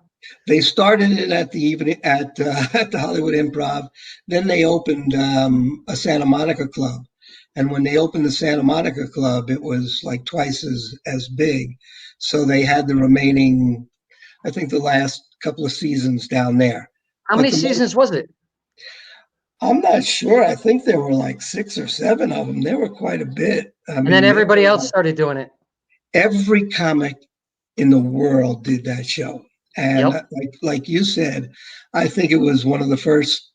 [SPEAKER 6] They started it at the evening at the Hollywood Improv. Then they opened a Santa Monica club, and when they opened the Santa Monica club, it was like twice as big. So they had the remaining, I think, the last couple of seasons down there.
[SPEAKER 1] How
[SPEAKER 6] But
[SPEAKER 1] many seasons was it?
[SPEAKER 6] I'm not sure. I think there were like 6 or 7 of them. There were quite a bit. I
[SPEAKER 1] And then
[SPEAKER 6] mean,
[SPEAKER 1] everybody else started doing it.
[SPEAKER 6] every comic in the world did that show. And
[SPEAKER 1] Yep.
[SPEAKER 6] like you said, I think it was one of the first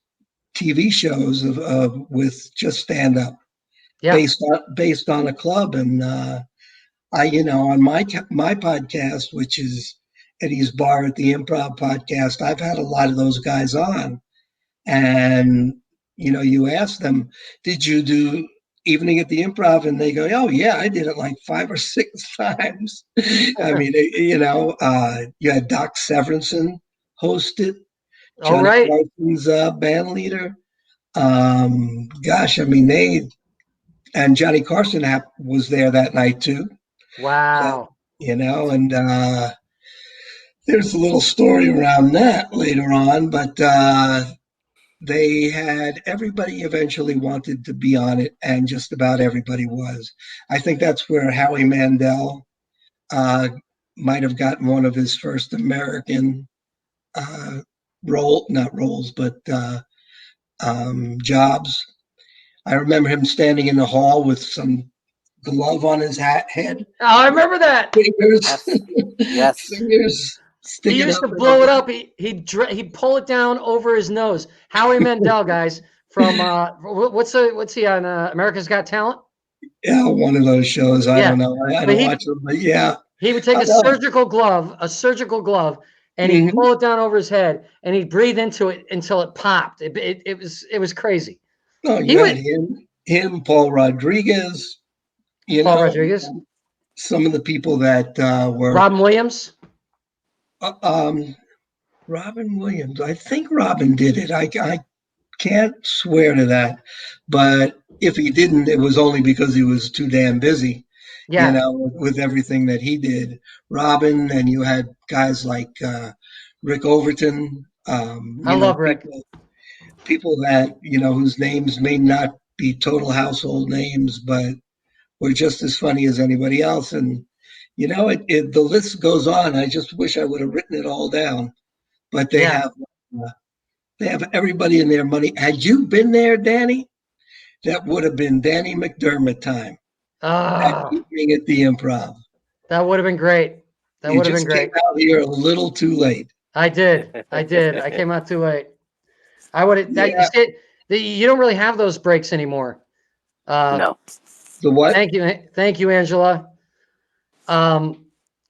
[SPEAKER 6] TV shows of with just stand up
[SPEAKER 1] Yeah.
[SPEAKER 6] based on a club. And on my podcast, which is Eddie's Bar at the Improv podcast, I've had a lot of those guys on, and you ask them, did you do Evening at the Improv? And they go, oh yeah, I did it like 5 or 6 times. I mean, you had Doc Severinsen host it,
[SPEAKER 1] All
[SPEAKER 6] Johnny
[SPEAKER 1] right.
[SPEAKER 6] Carson's band leader. Gosh, I mean, and Johnny Carson was there that night too. So,
[SPEAKER 1] Wow.
[SPEAKER 6] and there's a little story around that later on, but they had everybody eventually wanted to be on it, and just about everybody was. I think that's where Howie Mandel uh, might have gotten one of his first American not roles, but jobs. I remember him standing in the hall with some glove on his head,
[SPEAKER 1] Oh, I remember that.
[SPEAKER 6] fingers,
[SPEAKER 3] Yes.
[SPEAKER 6] fingers
[SPEAKER 1] He
[SPEAKER 6] sticking
[SPEAKER 1] used
[SPEAKER 6] up.
[SPEAKER 1] to blow it up. He'd pull it down over his nose. Howie Mandel, guys, from what's he on America's Got Talent?
[SPEAKER 6] Yeah, one of those shows. I
[SPEAKER 1] Yeah.
[SPEAKER 6] don't know. I
[SPEAKER 1] But
[SPEAKER 6] don't watch them, but yeah,
[SPEAKER 1] he would take
[SPEAKER 6] I
[SPEAKER 1] a
[SPEAKER 6] know.
[SPEAKER 1] surgical glove, and he'd
[SPEAKER 6] Mhm.
[SPEAKER 1] pull it down over his head, and he'd breathe into it until it popped. It was crazy.
[SPEAKER 6] Oh,
[SPEAKER 1] He
[SPEAKER 6] you had
[SPEAKER 1] would
[SPEAKER 6] him, Paul Rodriguez. You
[SPEAKER 1] Paul
[SPEAKER 6] know,
[SPEAKER 1] Rodriguez,
[SPEAKER 6] some of the people that were
[SPEAKER 1] Robin Williams.
[SPEAKER 6] uh, um, Robin Williams. I think Robin did it. I can't swear to that, but if he didn't, it was only because he was too damn busy.
[SPEAKER 1] Yeah,
[SPEAKER 6] With everything that he did. Robin, and you had guys like Rick Overton.
[SPEAKER 1] I love Rick.
[SPEAKER 6] People that whose names may not be total household names, but were just as funny as anybody else. And the list goes on. I just wish I would have written it all down, but they
[SPEAKER 1] Yeah,
[SPEAKER 6] have They have everybody in their money. Had you been there, Danny, that would have been Danny McDermott time. That
[SPEAKER 1] Ah,
[SPEAKER 6] evening at the Improv.
[SPEAKER 1] that would have been great. That
[SPEAKER 6] You
[SPEAKER 1] would have been
[SPEAKER 6] just came
[SPEAKER 1] great.
[SPEAKER 6] out here a little too late.
[SPEAKER 1] I did. I did. I came out too late. I would have. That, you
[SPEAKER 6] Yeah.
[SPEAKER 1] see, you don't really have those breaks anymore.
[SPEAKER 3] No.
[SPEAKER 6] The what?
[SPEAKER 1] Thank you, Angela.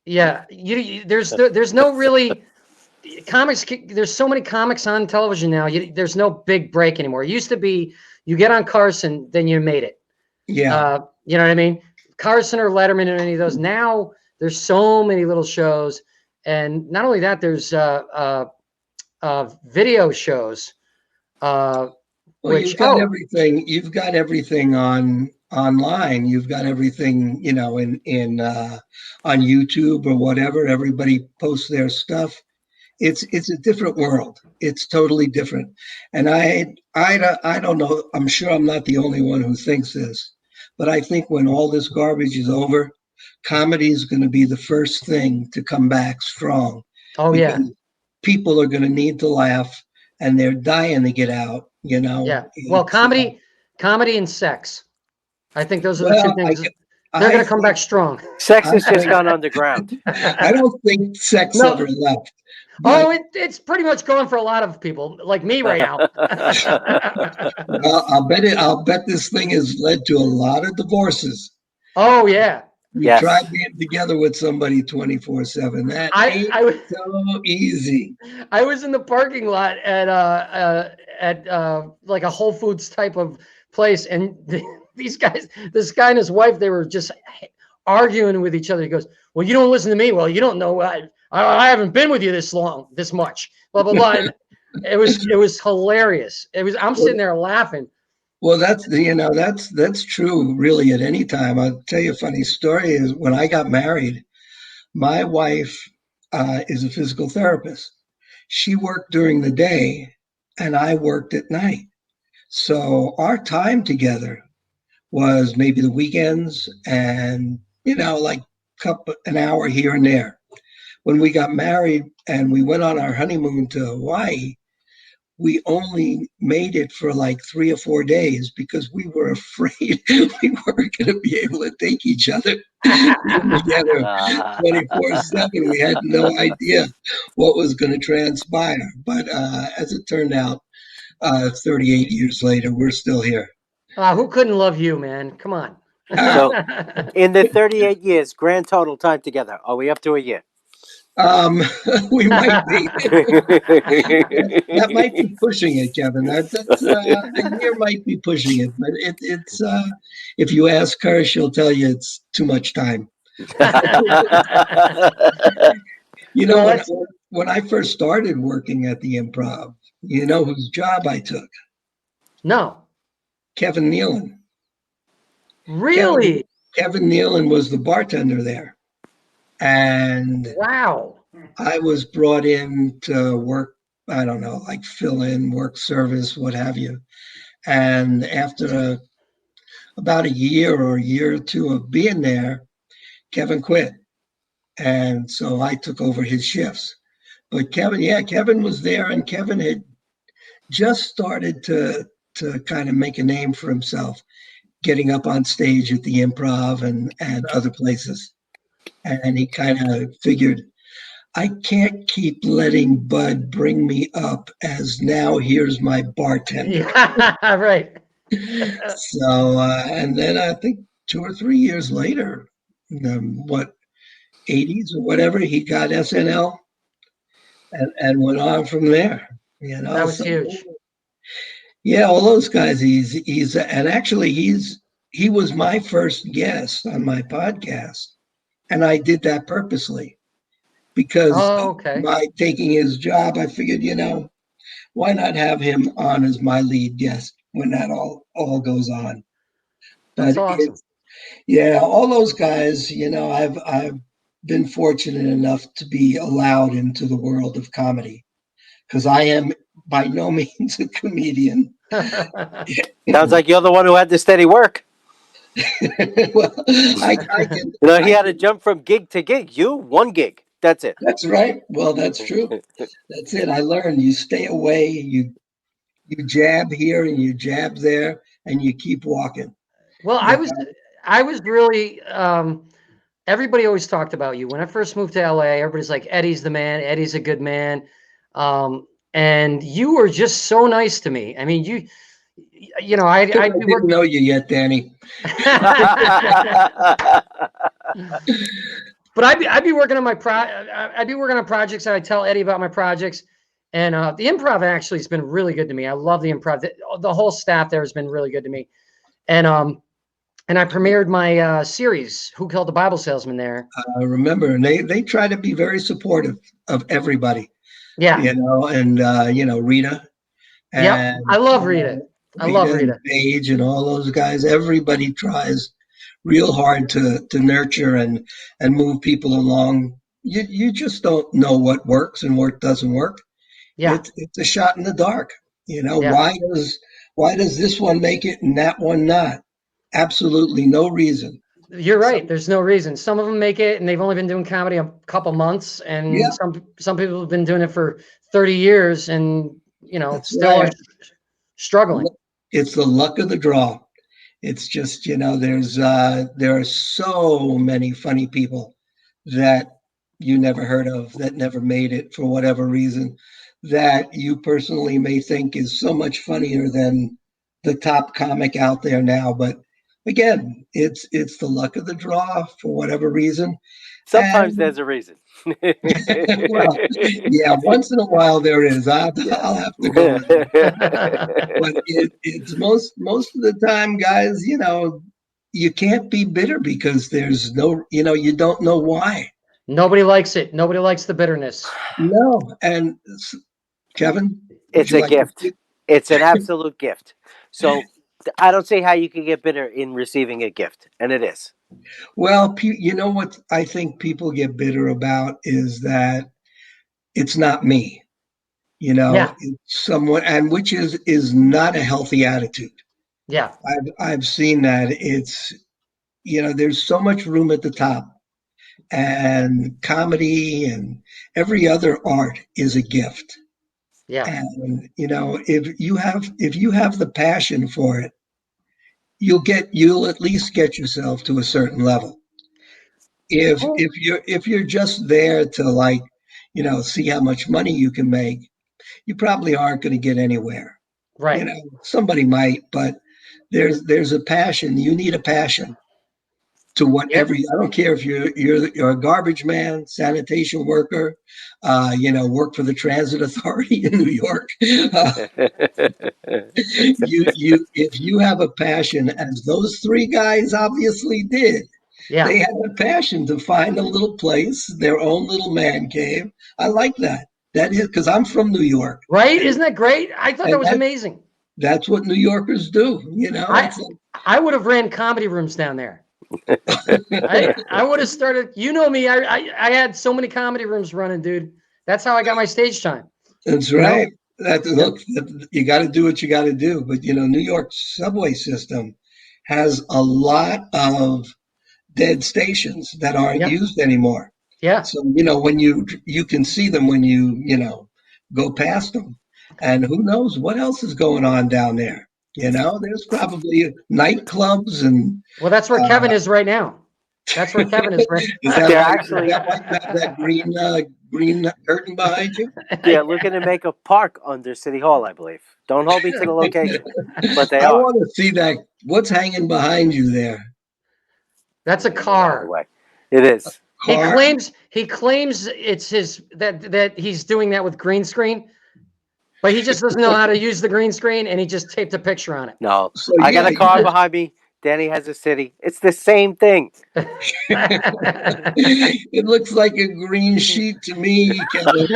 [SPEAKER 1] Yeah, there's no really comics. There's so many comics on television now. There's no big break anymore. It used to be you get on Carson, then you made it.
[SPEAKER 6] Yeah.
[SPEAKER 1] You know what I mean? Carson or Letterman or any of those. Now there's so many little shows, and not only that, there's video shows.
[SPEAKER 6] Well, you've got everything. You've got everything online. You've got everything, in on YouTube or whatever. Everybody posts their stuff. It's a different world. It's totally different. And I don't know. I'm sure I'm not the only one who thinks this, but I think when all this garbage is over, comedy is going to be the first thing to come back strong.
[SPEAKER 1] Oh yeah.
[SPEAKER 6] People are going to need to laugh, and they're dying to get out.
[SPEAKER 1] Yeah. Well, comedy and sex. I think those are the two things. They're going to come back strong.
[SPEAKER 3] Sex has just gone underground.
[SPEAKER 6] I don't think sex ever left.
[SPEAKER 1] Oh, it's pretty much gone for a lot of people like me right now.
[SPEAKER 6] I'll bet this thing has led to a lot of divorces.
[SPEAKER 1] Oh yeah.
[SPEAKER 6] You try being together with somebody 24/7. That ain't so easy.
[SPEAKER 1] I was in the parking lot at like a Whole Foods type of place, and this guy and his wife, they were just arguing with each other. He goes, "Well, you don't listen to me. Well, you don't know. I haven't been with you this much. Blah blah blah." And it was hilarious. I'm sitting there laughing.
[SPEAKER 6] Well, that's true really at any time. I'll tell you a funny story is when I got married, my wife is a physical therapist. She worked during the day and I worked at night. So our time together was maybe the weekends and, like an hour here and there. When we got married and we went on our honeymoon to Hawaii, we only made it for like 3 or 4 days because we were afraid we weren't going to be able to take each other together 24/7. We had no idea what was going to transpire. But as it turned out, 38 years later, we're still here.
[SPEAKER 1] Who couldn't love you, man? Come on.
[SPEAKER 3] So, in the 38 years, grand total time together, are we up to a year?
[SPEAKER 6] We might be. That might be pushing it, Kevin. That's a year might be pushing it, but it's if you ask her, she'll tell you it's too much time. When I first started working at the Improv, you know whose job I took?
[SPEAKER 1] No.
[SPEAKER 6] Kevin Nealon.
[SPEAKER 1] Really?
[SPEAKER 6] Kevin Nealon was the bartender there. And
[SPEAKER 1] wow,
[SPEAKER 6] I was brought in to work, I don't know, like fill in, work service, what have you. And after about a year or a two of being there, Kevin quit. And so I took over his shifts. But Kevin was there, and Kevin had just started to kind of make a name for himself, getting up on stage at the Improv and other places. And he kind of figured, I can't keep letting Bud bring me up as now here's my bartender.
[SPEAKER 1] Yeah, right.
[SPEAKER 6] So, and then I think 2 or 3 years later, 80s or whatever, he got SNL and went on from there.
[SPEAKER 1] That was huge.
[SPEAKER 6] Yeah, all those guys. He's and actually he was my first guest on my podcast. And I did that purposely because by taking his job, I figured, why not have him on as my lead guest when that all goes on?
[SPEAKER 1] That's awesome.
[SPEAKER 6] All those guys, I've been fortunate enough to be allowed into the world of comedy because I am by no means a comedian.
[SPEAKER 3] Sounds like you're the one who had the steady work.
[SPEAKER 6] Well, I can,
[SPEAKER 3] he had to jump from gig to gig. You, one gig. That's it.
[SPEAKER 6] That's right. Well, that's true. That's it. I learned you stay away. You You jab here and you jab there, and you keep walking.
[SPEAKER 1] Well,
[SPEAKER 6] Yeah.
[SPEAKER 1] I was really, everybody always talked about you. When I first moved to LA, everybody's like, Eddie's the man. Eddie's a good man. And you were just so nice to me. I mean,
[SPEAKER 6] I
[SPEAKER 1] I'd be
[SPEAKER 6] didn't
[SPEAKER 1] working.
[SPEAKER 6] know you yet, Danny.
[SPEAKER 1] But I'd be working on I'd be working on projects, and I tell Eddie about my projects. And the improv actually has been really good to me. I love the improv. The whole staff there has been really good to me. And I premiered my series, Who Killed the Bible Salesman, there.
[SPEAKER 6] I remember, and they try to be very supportive of everybody.
[SPEAKER 1] Yeah.
[SPEAKER 6] And Rita.
[SPEAKER 1] Yeah. I love Rita. I love Rita.
[SPEAKER 6] And Paige and all those guys. Everybody tries real hard to nurture and move people along. You just don't know what works and what doesn't work.
[SPEAKER 1] Yeah.
[SPEAKER 6] It's a shot in the dark.
[SPEAKER 1] Yeah.
[SPEAKER 6] Why does this one make it and that one not? Absolutely no reason.
[SPEAKER 1] You're right. There's no reason. Some of them make it, and they've only been doing comedy a couple months, and
[SPEAKER 6] Yeah.
[SPEAKER 1] some people have been doing it for 30 years, and
[SPEAKER 6] That's
[SPEAKER 1] still
[SPEAKER 6] right.
[SPEAKER 1] are struggling.
[SPEAKER 6] It's the luck of the draw. It's just, there are so many funny people that you never heard of, that never made it for whatever reason, that you personally may think is so much funnier than the top comic out there now. But again, it's the luck of the draw for whatever reason.
[SPEAKER 3] Sometimes there's a reason.
[SPEAKER 6] Well, yeah, once in a while there is. I'll have to go with it. But it's most of the time, guys, you can't be bitter because there's no, you don't know why.
[SPEAKER 1] Nobody likes it. Nobody likes the bitterness.
[SPEAKER 6] No. And Kevin?
[SPEAKER 3] It's a gift. It's an absolute gift. So I don't see how you can get bitter in receiving a gift, and it is.
[SPEAKER 6] Well, you know what I think people get bitter about is that it's not me.
[SPEAKER 1] Yeah.
[SPEAKER 6] It's someone, and which is not a healthy attitude.
[SPEAKER 1] Yeah.
[SPEAKER 6] I've seen that. It's there's so much room at the top, and comedy and every other art is a gift.
[SPEAKER 1] Yeah.
[SPEAKER 6] And if you have the passion for it, you'll at least get yourself to a certain level. If you're just there to see how much money you can make, you probably aren't going to get anywhere.
[SPEAKER 1] Right.
[SPEAKER 6] Somebody might, but there's a passion. You need a passion to whatever. I don't care if you're a garbage man, sanitation worker, work for the transit authority in New York. If you have a passion, as those three guys obviously did.
[SPEAKER 1] Yeah.
[SPEAKER 6] They had a passion to find a little place, their own little man cave. I like that. That is because I'm from New York.
[SPEAKER 1] Right? Isn't that great? I thought that was amazing.
[SPEAKER 6] That's what New Yorkers do.
[SPEAKER 1] I would have ran comedy rooms down there. I would have started. Me. I had so many comedy rooms running, dude. That's how I got my stage time.
[SPEAKER 6] That's right. Look, you got to do what you got to do. But New York's subway system has a lot of dead stations that aren't used anymore.
[SPEAKER 1] Yeah.
[SPEAKER 6] So when you can see them when you go past them, and who knows what else is going on down there. There's probably nightclubs and.
[SPEAKER 1] Well, that's where Kevin is right now. That's where Kevin is right.
[SPEAKER 6] Is that green curtain behind you?
[SPEAKER 3] Yeah, looking to make a park under City Hall, I believe. Don't hold me to the location, but they
[SPEAKER 6] I
[SPEAKER 3] are.
[SPEAKER 6] want to see that. What's hanging behind you there?
[SPEAKER 1] That's a car.
[SPEAKER 3] It is.
[SPEAKER 1] He claims it's his that he's doing that with green screen, but he just doesn't know how to use the green screen, and he just taped a picture on it.
[SPEAKER 3] No, I got a car behind me. Danny has a city. It's the same thing.
[SPEAKER 6] It looks like a green sheet to me, Kevin.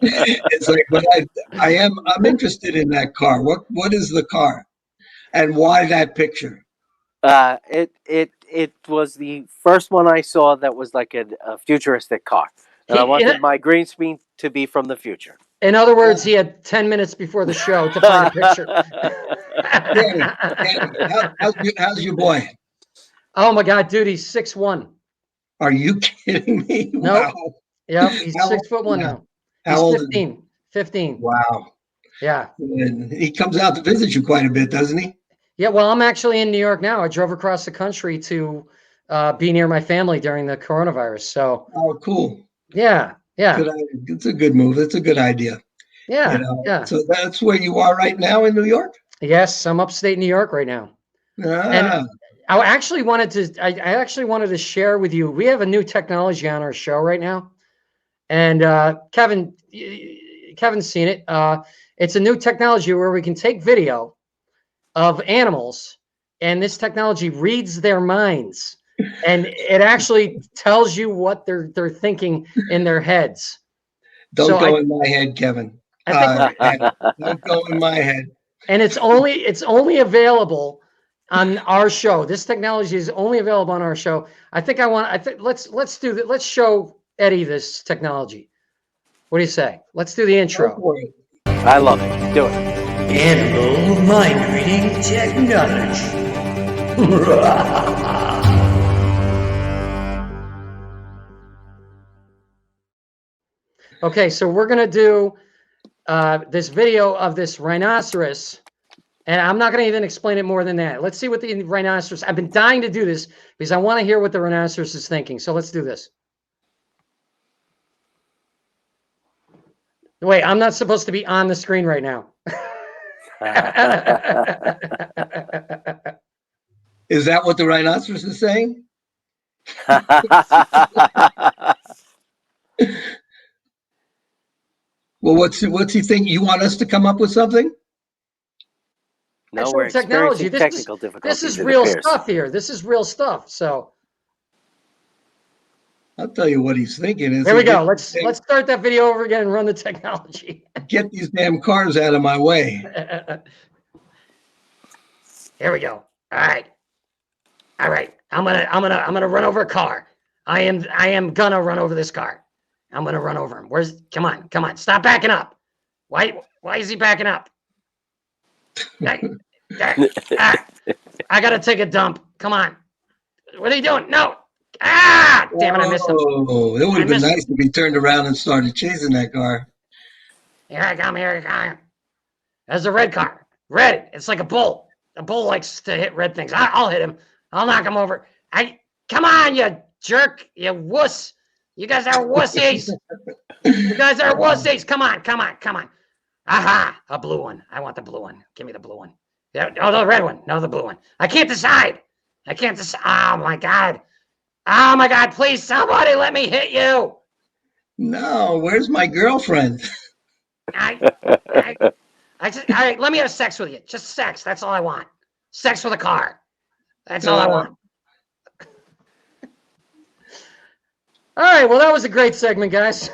[SPEAKER 6] It's like, but I'm interested in that car. What is the car, and why that picture?
[SPEAKER 3] It was the first one I saw that was like a futuristic car, and I wanted my green screen to be from the future.
[SPEAKER 1] In other words, he had 10 minutes before the show to find a picture.
[SPEAKER 6] Danny, how's your boy?
[SPEAKER 1] Oh my God, dude, he's 6'1".
[SPEAKER 6] Are you kidding me?
[SPEAKER 1] No.
[SPEAKER 6] Wow.
[SPEAKER 1] Yep, he's 6'1" now.
[SPEAKER 6] How
[SPEAKER 1] He's
[SPEAKER 6] old
[SPEAKER 1] 15. 15.
[SPEAKER 6] Wow.
[SPEAKER 1] Yeah.
[SPEAKER 6] And he comes out to visit you quite a bit, doesn't he?
[SPEAKER 1] Yeah. Well, I'm actually in New York now. I drove across the country to be near my family during the coronavirus. So,
[SPEAKER 6] Oh, cool.
[SPEAKER 1] yeah. Yeah.
[SPEAKER 6] It's a good move. It's a good idea.
[SPEAKER 1] Yeah. Yeah.
[SPEAKER 6] So that's where you are right now in New York?
[SPEAKER 1] Yes. I'm upstate New York right now. And
[SPEAKER 6] Ah,
[SPEAKER 1] I actually wanted to share with you. We have a new technology on our show right now. And Kevin's seen it. It's a new technology where we can take video of animals, and this technology reads their minds, and it actually tells you what they're thinking in their heads.
[SPEAKER 6] don't
[SPEAKER 1] So
[SPEAKER 6] go in my head, Kevin.
[SPEAKER 1] I think,
[SPEAKER 6] Don't go in my head.
[SPEAKER 1] and it's only available on our show. This technology is only available on our show. Let's do that. Let's show Eddie this technology. What do you say? Let's do the
[SPEAKER 6] Go
[SPEAKER 1] intro.
[SPEAKER 6] for it.
[SPEAKER 3] I love it. Do it.
[SPEAKER 2] Animal mind reading technology.
[SPEAKER 1] Okay, so we're gonna do this video of this rhinoceros, and I'm not gonna even explain it more than that. Let's see what the rhinoceros. I've been dying to do this because I want to hear what the rhinoceros is thinking. So let's do this. Wait, I'm not supposed to be on the screen right now.
[SPEAKER 6] Is that what the rhinoceros is saying? Well, what's he think? You want us to come up with something?
[SPEAKER 3] No,
[SPEAKER 1] That's
[SPEAKER 3] we're
[SPEAKER 1] our technology.
[SPEAKER 3] experiencing technical difficulties.
[SPEAKER 1] This is
[SPEAKER 3] it
[SPEAKER 1] real
[SPEAKER 3] appears.
[SPEAKER 1] stuff here. This is real stuff. So
[SPEAKER 6] I'll tell you what he's thinking.
[SPEAKER 1] here we go. Let's start that video over again and run the technology.
[SPEAKER 6] Get these damn cars out of my way.
[SPEAKER 1] Here we go. All right. I'm gonna run over a car. I am gonna run over this car. I'm gonna run over him. Come on. Stop backing up. Why is he backing up? I gotta take a dump. Come on. What are you doing? No. Damn it, I missed him.
[SPEAKER 6] Oh, it would have been nice if he turned around and started chasing that car.
[SPEAKER 1] Here I come. There's a red car. Red. It's like a bull. A bull likes to hit red things. I'll hit him. I'll knock him over. Come on, you jerk. You wuss. You guys are wussies. Come on. Aha, a blue one. I want the blue one. Give me the blue one. Yeah, oh, the red one. No, the blue one. I can't decide. Oh, my God. Please, somebody let me hit you.
[SPEAKER 6] No, where's my girlfriend?
[SPEAKER 1] All right, let me have sex with you. Just sex. That's all I want. Sex with a car. That's all I want. All right. Well, that was a great segment, guys.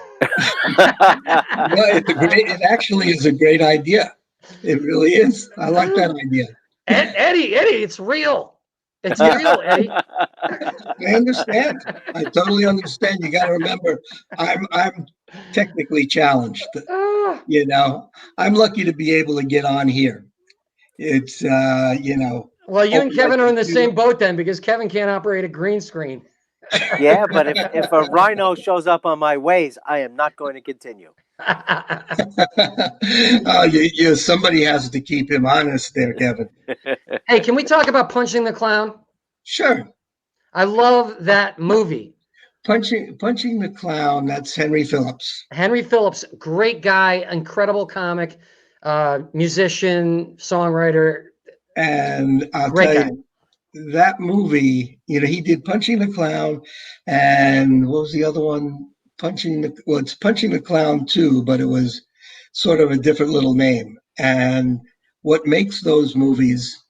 [SPEAKER 6] It actually is a great idea. It really is. I like that idea.
[SPEAKER 1] Eddie, it's real. It's real, Eddie.
[SPEAKER 6] I understand. I totally understand. You got to remember, I'm technically challenged. You know, I'm lucky to be able to get on here. It's
[SPEAKER 1] Well, you and Kevin are in the same boat then, because Kevin can't operate a green screen.
[SPEAKER 3] Yeah, but if a rhino shows up on my ways, I am not going to continue.
[SPEAKER 6] Somebody has to keep him honest there, Kevin.
[SPEAKER 1] Hey, can we talk about Punching the Clown?
[SPEAKER 6] Sure.
[SPEAKER 1] I love that movie.
[SPEAKER 6] Punching the Clown, that's Henry Phillips.
[SPEAKER 1] Henry Phillips, great guy, incredible comic, musician, songwriter.
[SPEAKER 6] And I'll tell you, that movie, he did Punching the Clown, and what was the other one? It's Punching the Clown 2, but it was sort of a different little name. And what makes those movies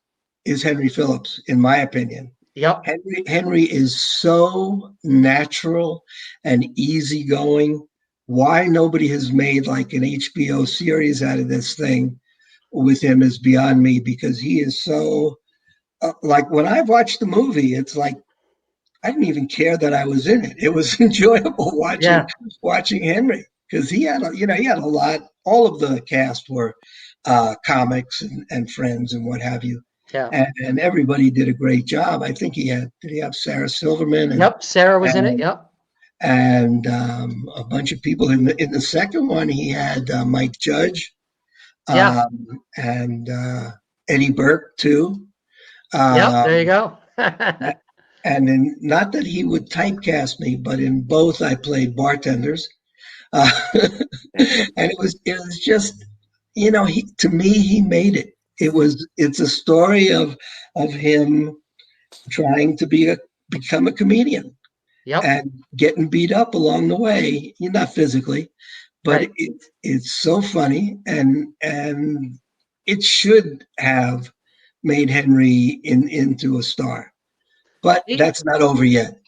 [SPEAKER 6] is Henry Phillips, in my opinion.
[SPEAKER 1] Yep.
[SPEAKER 6] Henry is so natural and easygoing. Why nobody has made like an HBO series out of this thing with him is beyond me, because he is so like when I watched the movie, it's like I didn't even care that I was in it. It was enjoyable watching Henry, because he had a lot. All of the cast were comics and friends and what have you.
[SPEAKER 1] Yeah.
[SPEAKER 6] And everybody did a great job. I think did he have Sarah Silverman?
[SPEAKER 1] Yep, Sarah was in it. Yep.
[SPEAKER 6] And a bunch of people in the second one. He had Mike Judge.
[SPEAKER 1] Yeah.
[SPEAKER 6] And Eddie Burke too.
[SPEAKER 1] Yep. There you
[SPEAKER 6] Um,
[SPEAKER 1] go.
[SPEAKER 6] and in, not that he would typecast me, but in both I played bartenders. And it was just, to me, he made it. It's a story of him trying to become a comedian
[SPEAKER 1] Yep.
[SPEAKER 6] and getting beat up along the way. You're not physically, but
[SPEAKER 1] Right.
[SPEAKER 6] it's so funny, and it should have made Henry into a star, but
[SPEAKER 1] He,
[SPEAKER 6] that's not over yet.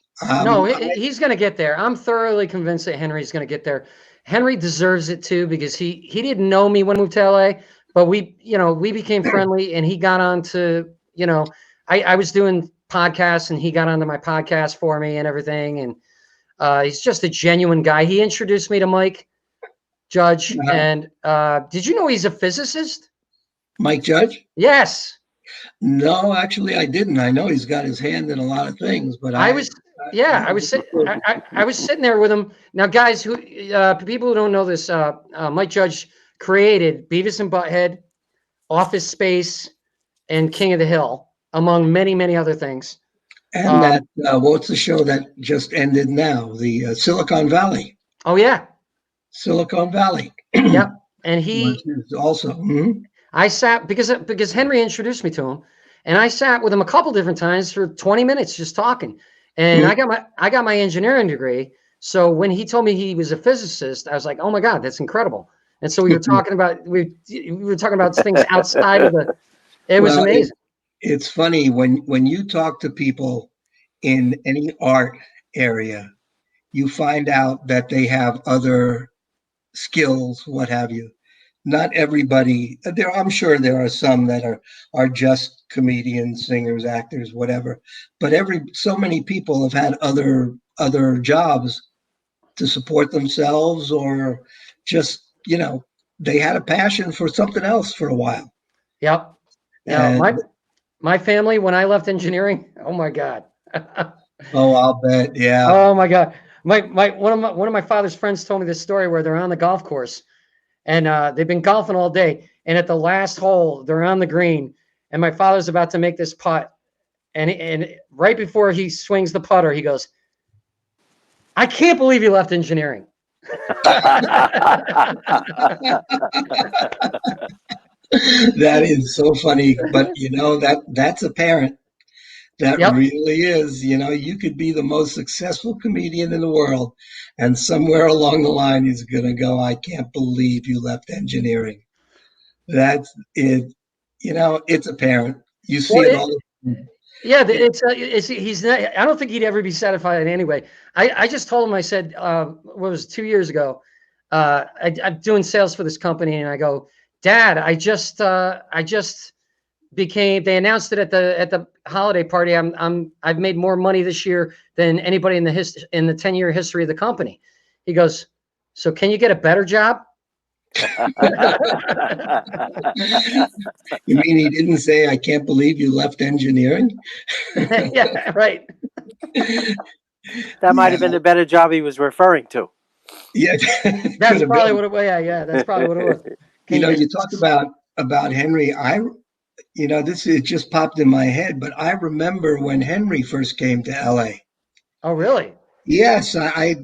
[SPEAKER 1] no, he's going to get there. I'm thoroughly convinced that Henry's going to get there. Henry deserves it too because he didn't know me when I moved to LA, but we became friendly and he got on to, I was doing podcasts and he got onto my podcast for me and everything. And he's just a genuine guy. He introduced me to Mike Judge. And did you know he's a physicist?
[SPEAKER 6] Mike Judge?
[SPEAKER 1] Yes.
[SPEAKER 6] No, actually, I didn't. I know he's got his hand in a lot of things, but
[SPEAKER 1] I was sitting there with him. Now, guys, people who don't know this, Mike Judge created Beavis and Butthead, Office Space, and King of the Hill, among many, many other things.
[SPEAKER 6] And what's the show that just ended now? The Silicon Valley.
[SPEAKER 1] Oh yeah,
[SPEAKER 6] Silicon Valley.
[SPEAKER 1] Yep. And he
[SPEAKER 6] also. Mm-hmm.
[SPEAKER 1] I sat because Henry introduced me to him, and I sat with him a couple different times for 20 minutes just talking. And I got my engineering degree. So when he told me he was a physicist, I was like, oh my God, that's incredible. And so we were talking about things outside of the. It was amazing.
[SPEAKER 6] It's funny when you talk to people in any art area, you find out that they have other skills, what have you. Not everybody there. I'm sure there are some that are just comedians, singers, actors, whatever. But so many people have had other jobs to support themselves, or just they had a passion for something else for a while.
[SPEAKER 1] Yep. Yeah. My family, when I left engineering, oh my God.
[SPEAKER 6] Oh, I'll bet. Yeah.
[SPEAKER 1] Oh my God. One of my father's friends told me this story where they're on the golf course. And they've been golfing all day. And at the last hole, they're on the green. And my father's about to make this putt. And right before he swings the putter, he goes, I can't believe you left engineering.
[SPEAKER 6] That is so funny. But, that's a parent. That really is. You could be the most successful comedian in the world, and somewhere along the line he's going to go, I can't believe you left engineering. That's it. It's apparent. You see it all.
[SPEAKER 1] Yeah, he's not, I don't think he'd ever be satisfied anyway. I just told him, I said, what was it, 2 years ago, I'm doing sales for this company, and I go, Dad, I just they announced it at the holiday party. I've made more money this year than anybody in the 10-year history of the company. He goes, so can you get a better job?
[SPEAKER 6] You mean he didn't say, I can't believe you left engineering?
[SPEAKER 1] Yeah, right.
[SPEAKER 3] That might have been the better job he was referring to.
[SPEAKER 6] Yeah.
[SPEAKER 1] That's probably what it was. Yeah, that's probably what it was.
[SPEAKER 6] You talk about Henry. It just popped in my head, but I remember when Henry first came to LA.
[SPEAKER 1] Oh, really?
[SPEAKER 6] Yes, I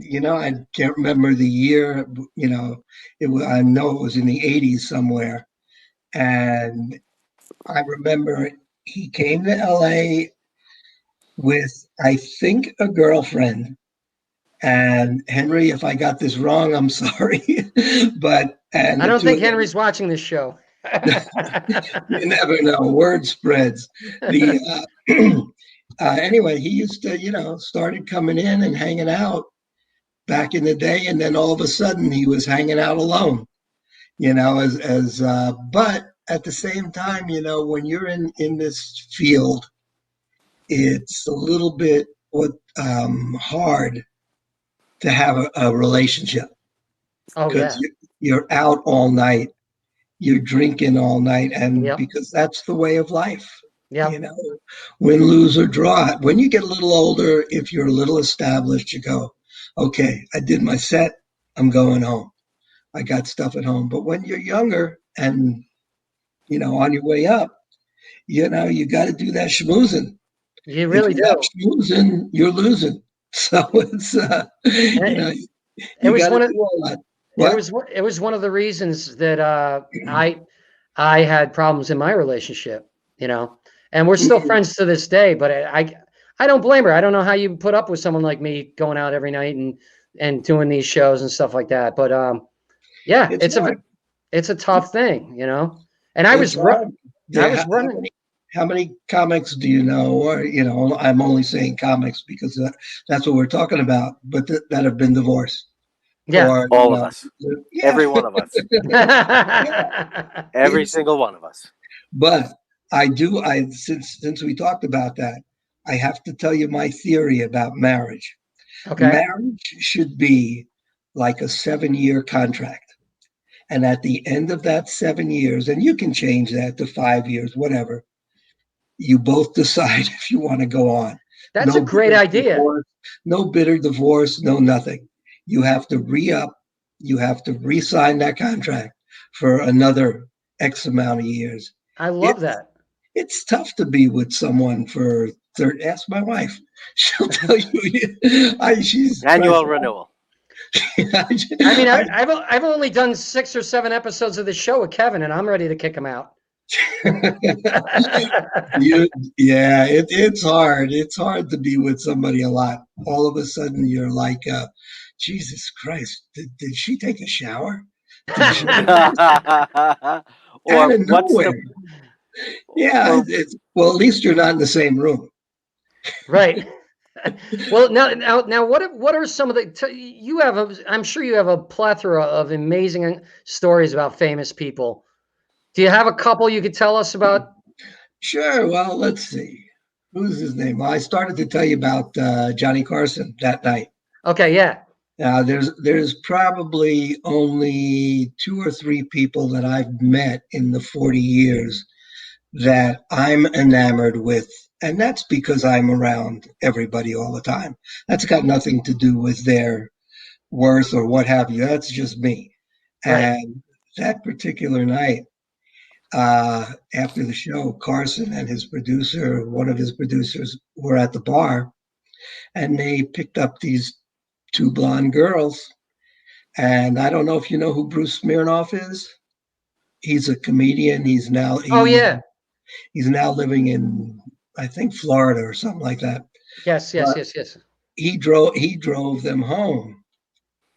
[SPEAKER 6] can't remember the year. I know it was in the 80s somewhere, and I remember he came to LA with, I think, a girlfriend. And Henry, if I got this wrong, I'm sorry, but
[SPEAKER 1] I don't think Henry's watching this show.
[SPEAKER 6] You never know. Word spreads. Anyway, he used to, started coming in and hanging out back in the day, and then all of a sudden he was hanging out alone. But at the same time, when you're in this field, it's a little bit hard to have a relationship.
[SPEAKER 1] Oh, yeah.
[SPEAKER 6] You're out all night, you're drinking all night, and because that's the way of life.
[SPEAKER 1] Yeah.
[SPEAKER 6] Win, lose, or draw. When you get a little older, if you're a little established, you go, okay, I did my set, I'm going home. I got stuff at home. But when you're younger And, on your way up, you got to do that schmoozing.
[SPEAKER 1] You
[SPEAKER 6] If
[SPEAKER 1] really
[SPEAKER 6] you're not
[SPEAKER 1] do.
[SPEAKER 6] schmoozing, you're losing. So it's,
[SPEAKER 1] It
[SPEAKER 6] you
[SPEAKER 1] was
[SPEAKER 6] got to
[SPEAKER 1] one of
[SPEAKER 6] do all that.
[SPEAKER 1] it
[SPEAKER 6] What?
[SPEAKER 1] was one of the reasons that I had problems in my relationship, and we're still friends to this day. But I don't blame her. I don't know how you put up with someone like me going out every night and doing these shows and stuff like that. But yeah,
[SPEAKER 6] It's hard.
[SPEAKER 1] it's a tough thing, And I
[SPEAKER 6] It's
[SPEAKER 1] was
[SPEAKER 6] hard.
[SPEAKER 1] I
[SPEAKER 6] Yeah,
[SPEAKER 1] was running.
[SPEAKER 6] how many comics do you know? Or, I'm only saying comics because that's what we're talking about, but that have been divorced.
[SPEAKER 1] Yeah.
[SPEAKER 6] Or,
[SPEAKER 3] All of us.
[SPEAKER 6] yeah,
[SPEAKER 3] Every one of us. Every
[SPEAKER 6] it's,
[SPEAKER 3] single one of us.
[SPEAKER 6] but since we talked about that, I have to tell you my theory about marriage.
[SPEAKER 1] Okay.
[SPEAKER 6] Marriage should be like a 7-year contract. And at the end of that 7 years, and you can change that to 5 years, whatever, you both decide if you want to go on.
[SPEAKER 1] That's a
[SPEAKER 6] No
[SPEAKER 1] great
[SPEAKER 6] bitter
[SPEAKER 1] idea.
[SPEAKER 6] divorce, no bitter divorce, no nothing. You have to re-up, you have to re-sign that contract for another X amount of years.
[SPEAKER 1] I love
[SPEAKER 6] It,
[SPEAKER 1] that.
[SPEAKER 6] it's tough to be with someone for ask my wife. She'll tell you. She's
[SPEAKER 3] Annual renewal.
[SPEAKER 1] I mean, I've only done 6 or 7 episodes of the show with Kevin, and I'm ready to kick him out.
[SPEAKER 6] It's hard. It's hard to be with somebody a lot. All of a sudden, you're like, Jesus Christ, did she take a shower? Did she out
[SPEAKER 3] Or
[SPEAKER 6] of
[SPEAKER 3] what's
[SPEAKER 6] nowhere?
[SPEAKER 3] the
[SPEAKER 6] Yeah,
[SPEAKER 3] or
[SPEAKER 6] well, at least you're not in the same room.
[SPEAKER 1] Right. Well, now, what are some of the you have I'm sure you have a plethora of amazing stories about famous people. Do you have a couple you could tell us about?
[SPEAKER 6] Sure. Well, let's see. Who's his name? Well, I started to tell you about Johnny Carson that night.
[SPEAKER 1] Okay, yeah.
[SPEAKER 6] There's probably only 2 or 3 people that I've met in the 40 years that I'm enamored with, and that's because I'm around everybody all the time. That's got nothing to do with their worth or what have you. That's just me.
[SPEAKER 1] Right.
[SPEAKER 6] And that particular night, after the show, Carson and one of his producers, were at the bar, and they picked up these 2 blonde girls. And I don't know if you know who Bruce Smirnoff is. He's a comedian.
[SPEAKER 1] Oh yeah.
[SPEAKER 6] He's now living in, I think, Florida or something like that.
[SPEAKER 1] Yes.
[SPEAKER 6] But
[SPEAKER 1] Yes.
[SPEAKER 6] he drove them home,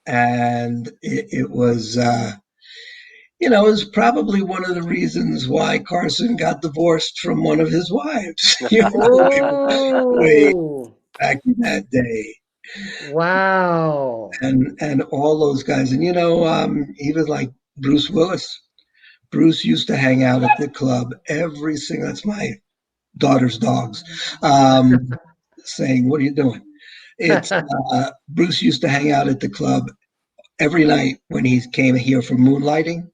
[SPEAKER 6] and it was it was probably one of the reasons why Carson got divorced from one of his wives. Way
[SPEAKER 1] Oh.
[SPEAKER 6] back in that day.
[SPEAKER 1] Wow.
[SPEAKER 6] And all those guys, and even like Bruce Willis. Bruce used to hang out at the club every single. That's my daughter's dogs, saying, "What are you doing?" It's Bruce used to hang out at the club every night when he came here for moonlighting.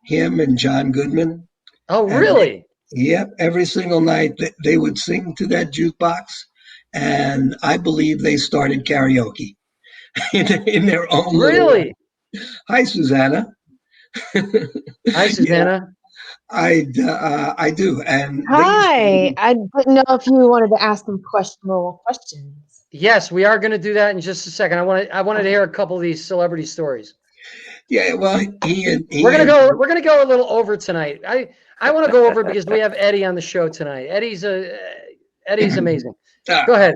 [SPEAKER 6] Him and John Goodman.
[SPEAKER 1] Oh,
[SPEAKER 6] And
[SPEAKER 1] really?
[SPEAKER 6] yep, every single night they would sing to that jukebox, and I believe they started karaoke in their own little way.
[SPEAKER 1] Really?
[SPEAKER 6] Hi, Susanna.
[SPEAKER 1] Hi, Susanna.
[SPEAKER 6] I do, and
[SPEAKER 7] Hi. I didn't know if you wanted to ask some questionable questions.
[SPEAKER 1] Yes, we are going to do that in just a second. I wanted to hear a couple of these celebrity stories.
[SPEAKER 6] Yeah, well,
[SPEAKER 1] We're gonna go a little over tonight. I want to go over because we have Eddie on the show tonight. Eddie's amazing. Go ahead.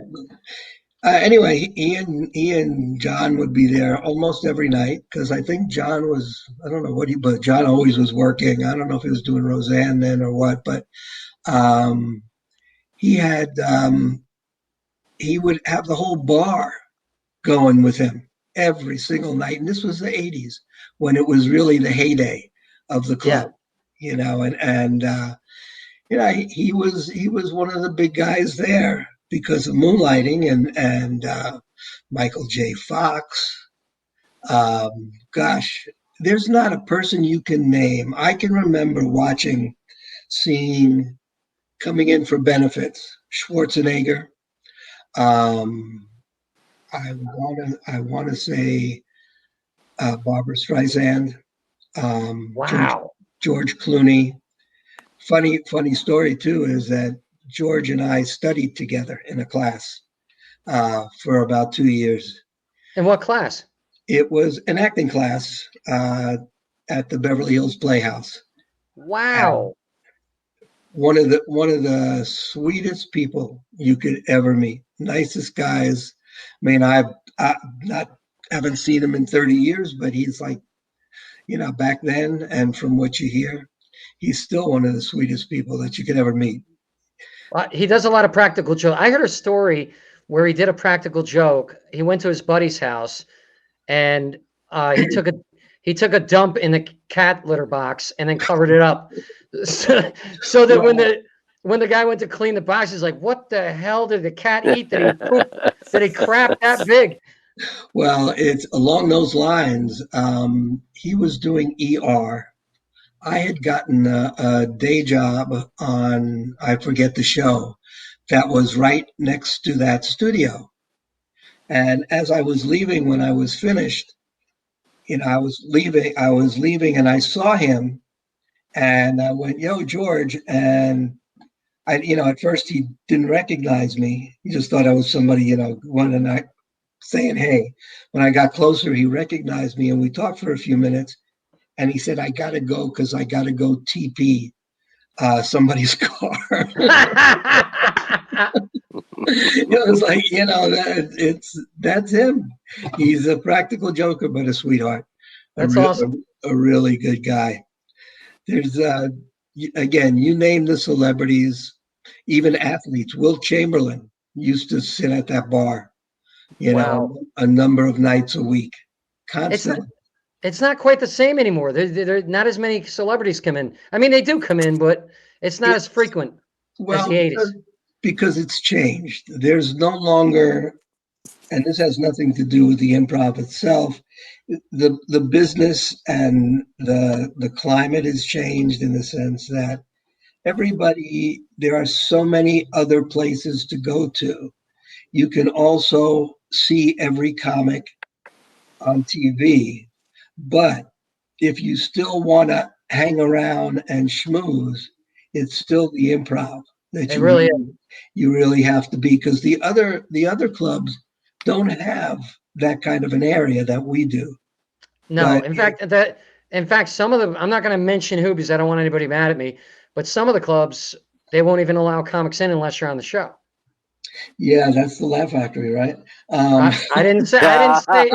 [SPEAKER 6] Anyway, he and John would be there almost every night because I think John was, I don't know but John always was working. I don't know if he was doing Roseanne then or what, but he had he would have the whole bar going with him every single night, and this was the '80s when it was really the heyday of the club, and he was one of the big guys there because of moonlighting and Michael J. Fox. Gosh, there's not a person you can name. I can remember seeing coming in for benefits, Schwarzenegger. I want to say Barbara Streisand.
[SPEAKER 1] Wow.
[SPEAKER 6] George Clooney. Funny story too is that George and I studied together in a class for about 2 years.
[SPEAKER 1] In what class?
[SPEAKER 6] It was an acting class at the Beverly Hills Playhouse.
[SPEAKER 1] Wow.
[SPEAKER 6] One of the sweetest people you could ever meet. Nicest guys. I mean, I haven't seen him in 30 years, but he's like, back then, and from what you hear, he's still one of the sweetest people that you could ever meet.
[SPEAKER 1] He does a lot of practical jokes. I heard a story where he did a practical joke. He went to his buddy's house, and he took a dump in the cat litter box and then covered it up, so that when the guy went to clean the box, he's like, "What the hell did the cat eat? Did he crap that big?"
[SPEAKER 6] Well, it's along those lines. He was doing ER. I had gotten a day job on, I forget the show, that was right next to that studio. And as I was leaving, when I was finished, I was leaving and I saw him and I went, "Yo, George." And at first he didn't recognize me. He just thought I was somebody, one of the saying, "Hey." When I got closer, he recognized me and we talked for a few minutes. And he said, "I got to go because I got to go TP somebody's car." It was like, that's him. He's a practical joker, but a sweetheart.
[SPEAKER 1] That's awesome.
[SPEAKER 6] A really good guy. There's, again, you name the celebrities, even athletes. Wilt Chamberlain used to sit at that bar,
[SPEAKER 1] Wow.
[SPEAKER 6] a number of nights a week, constantly.
[SPEAKER 1] It's not quite the same anymore. There not as many celebrities come in. I mean, they do come in, but it's not as frequent as the 80s.
[SPEAKER 6] Because it's changed. There's no longer, and this has nothing to do with the improv itself, the business and the climate has changed in the sense that there are so many other places to go to. You can also see every comic on TV, but if you still want to hang around and schmooze, it's still the improv that you really have to be, because the other clubs don't have that kind of an area that we do.
[SPEAKER 1] No, in fact, some of them, I'm not going to mention who because I don't want anybody mad at me, but some of the clubs, they won't even allow comics in unless you're on the show.
[SPEAKER 6] Yeah, that's the Laugh Factory, right?
[SPEAKER 1] I didn't say.
[SPEAKER 6] That's what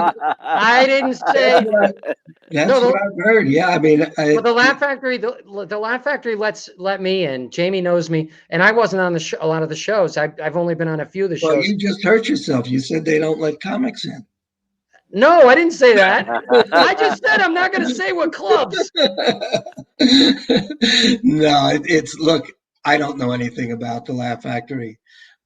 [SPEAKER 6] I've heard. Yeah, I mean,
[SPEAKER 1] the Laugh Factory, the Laugh Factory let me in. Jamie knows me, and I wasn't on a lot of the shows. I've only been on a few of the shows.
[SPEAKER 6] Well, you just hurt yourself. You said they don't let comics in.
[SPEAKER 1] No, I didn't say that. I just said I'm not going to say what clubs.
[SPEAKER 6] No, look. I don't know anything about the Laugh Factory.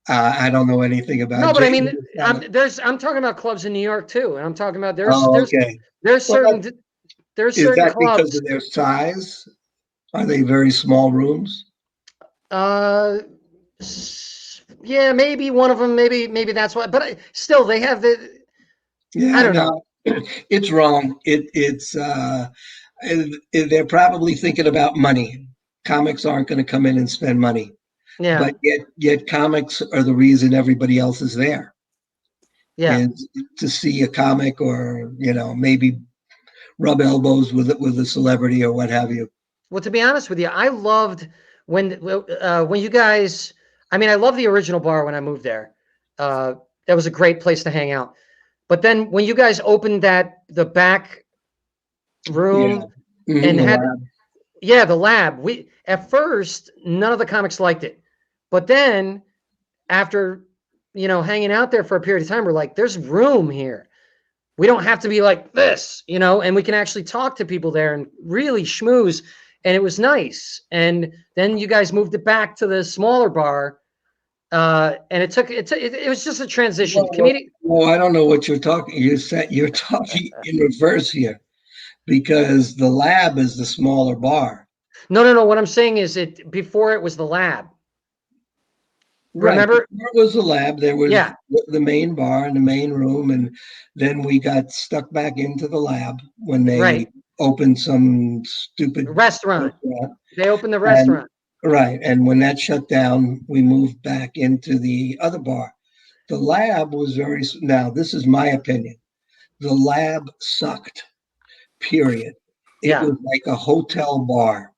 [SPEAKER 6] I don't know anything about.
[SPEAKER 1] No, but I mean, I'm talking about clubs in New York too, and I'm talking about there's certain
[SPEAKER 6] is that
[SPEAKER 1] clubs
[SPEAKER 6] because of their size? Are they very small rooms?
[SPEAKER 1] Yeah, maybe one of them. Maybe that's why. But still, they have the.
[SPEAKER 6] Yeah,
[SPEAKER 1] I don't know.
[SPEAKER 6] It's wrong. They're probably thinking about money. Comics aren't going to come in and spend money.
[SPEAKER 1] Yeah.
[SPEAKER 6] But yet comics are the reason everybody else is there.
[SPEAKER 1] Yeah.
[SPEAKER 6] And to see a comic or, maybe rub elbows with a celebrity or what have you.
[SPEAKER 1] Well, to be honest with you, I loved when you guys, I mean, I love the original bar when I moved there. That was a great place to hang out. But then when you guys opened the back room and had the lab, at first none of the comics liked it. But then after, hanging out there for a period of time, we're like, there's room here. We don't have to be like this, and we can actually talk to people there and really schmooze. And it was nice. And then you guys moved it back to the smaller bar. And it was just a transition.
[SPEAKER 6] Well, I don't know what you're talking. You're talking in reverse here, because the lab is the smaller bar.
[SPEAKER 1] No. What I'm saying is before it was the lab. Remember?
[SPEAKER 6] Before it was the lab. There was the main bar and the main room, and then we got stuck back into the lab when they opened some stupid
[SPEAKER 1] Restaurant.
[SPEAKER 6] restaurant.
[SPEAKER 1] They opened the
[SPEAKER 6] And,
[SPEAKER 1] restaurant.
[SPEAKER 6] right. And when that shut down, we moved back into the other bar. The lab was now this is my opinion. The lab sucked, period. It
[SPEAKER 1] Yeah.
[SPEAKER 6] was like a hotel bar.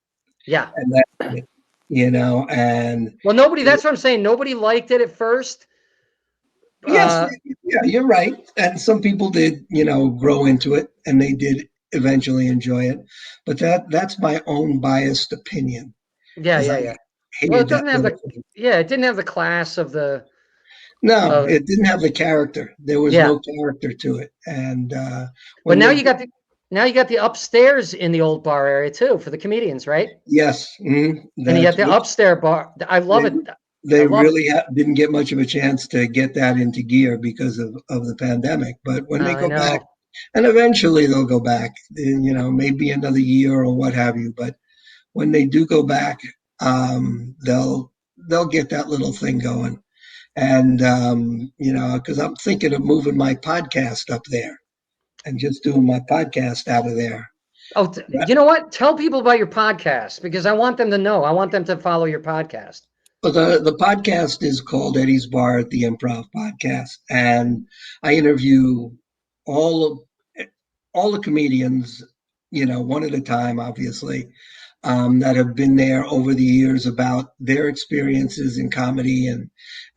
[SPEAKER 1] Yeah.
[SPEAKER 6] And that's it, and
[SPEAKER 1] Well, that's what I'm saying. Nobody liked it at first.
[SPEAKER 6] yes, yeah, you're right. And some people did, grow into it and they did eventually enjoy it. But that's my own biased opinion.
[SPEAKER 1] Yeah.
[SPEAKER 6] 'Cause
[SPEAKER 1] Yeah.
[SPEAKER 6] I
[SPEAKER 1] Yeah.
[SPEAKER 6] hated
[SPEAKER 1] Well, it
[SPEAKER 6] that
[SPEAKER 1] doesn't have
[SPEAKER 6] little
[SPEAKER 1] the,
[SPEAKER 6] thing.
[SPEAKER 1] it didn't have the class of the,
[SPEAKER 6] No, it didn't have the character. There was
[SPEAKER 1] yeah.
[SPEAKER 6] no character to it. And
[SPEAKER 1] But
[SPEAKER 6] when
[SPEAKER 1] now
[SPEAKER 6] they
[SPEAKER 1] you got the upstairs in the old bar area too for the comedians, right?
[SPEAKER 6] yes,
[SPEAKER 1] And you got the upstairs bar. I love it. I
[SPEAKER 6] they
[SPEAKER 1] love it.
[SPEAKER 6] really didn't get much of a chance to get that into gear because of the pandemic. But when they
[SPEAKER 1] I
[SPEAKER 6] go
[SPEAKER 1] know.
[SPEAKER 6] back, and eventually they'll go back, maybe another year or what have you. But when they do go back, they'll get that little thing going. And because I'm thinking of moving my podcast up there and just doing my podcast out of there.
[SPEAKER 1] Oh, you know what? Tell people about your podcast because I want them to know. I want them to follow your podcast.
[SPEAKER 6] But the podcast is called Eddie's Bar at the Improv Podcast, and I interview all the comedians, one at a time, obviously, that have been there over the years about their experiences in comedy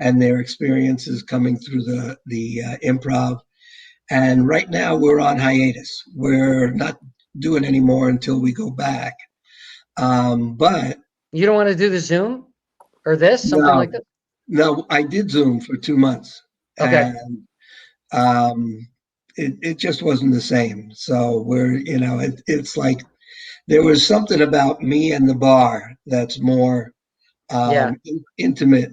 [SPEAKER 6] and their experiences coming through the improv. And right now we're on hiatus. We're not doing any more until we go back. But
[SPEAKER 1] You don't want to do the Zoom or something like that?
[SPEAKER 6] no, I did Zoom for 2 months,
[SPEAKER 1] Okay.
[SPEAKER 6] and it just wasn't the same. So it's like there was something about me and the bar that's more
[SPEAKER 1] Yeah.
[SPEAKER 6] intimate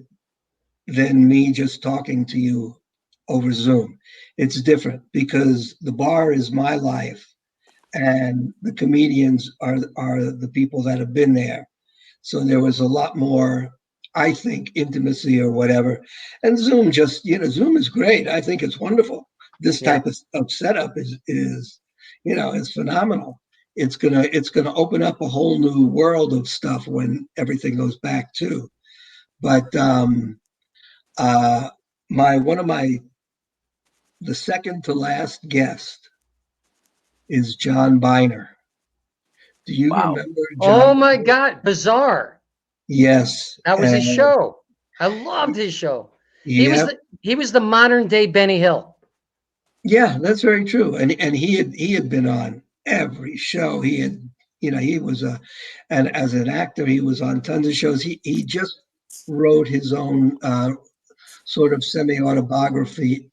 [SPEAKER 6] than me just talking to you over Zoom. It's different because the bar is my life, and the comedians are the people that have been there. So there was a lot more, I think, intimacy or whatever. And Zoom Zoom is great. I think it's wonderful. This type of setup is phenomenal. It's gonna open up a whole new world of stuff when everything goes back too. But the second to last guest is John Biner. Do you remember John?
[SPEAKER 1] Oh my God, bizarre.
[SPEAKER 6] Yes.
[SPEAKER 1] That was his show. I loved his show.
[SPEAKER 6] Yeah.
[SPEAKER 1] He was the modern day Benny Hill.
[SPEAKER 6] Yeah, that's very true. And he had been on every show. He was and as an actor, he was on tons of shows. He just wrote his own sort of semi-autobiography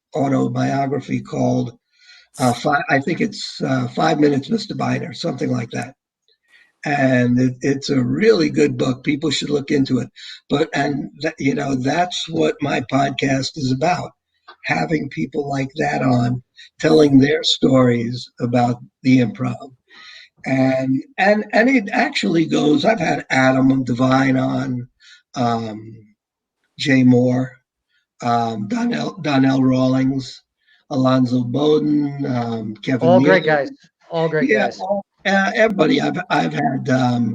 [SPEAKER 6] called I think it's 5 Minutes, Mr. Biner, something like that. And it's a really good book. People should look into it. That's what my podcast is about. Having people like that on, telling their stories about the improv. And it actually goes, I've had Adam Devine on, Jay Moore, Donnell Rawlings, Alonzo Bowden, Kevin
[SPEAKER 1] All
[SPEAKER 6] Mueller.
[SPEAKER 1] great guys. All great guys.
[SPEAKER 6] Everybody. I've had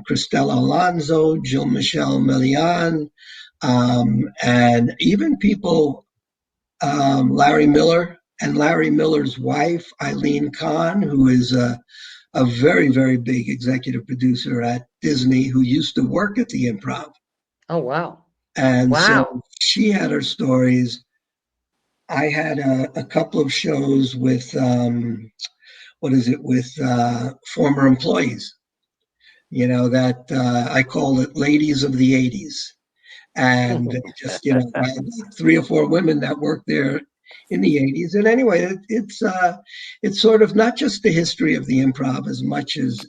[SPEAKER 6] Cristela Alonso, Jill Michelle Melian, and even people, Larry Miller and Larry Miller's wife, Eileen Kahn, who is a very, very big executive producer at Disney, who used to work at the Improv.
[SPEAKER 1] Oh, wow.
[SPEAKER 6] And
[SPEAKER 1] Wow.
[SPEAKER 6] so she had her stories. I had a couple of shows with, with former employees, that I call it ladies of the 80s. And just, I had like 3 or 4 women that worked there in the 80s. And anyway, it's sort of not just the history of the improv as much as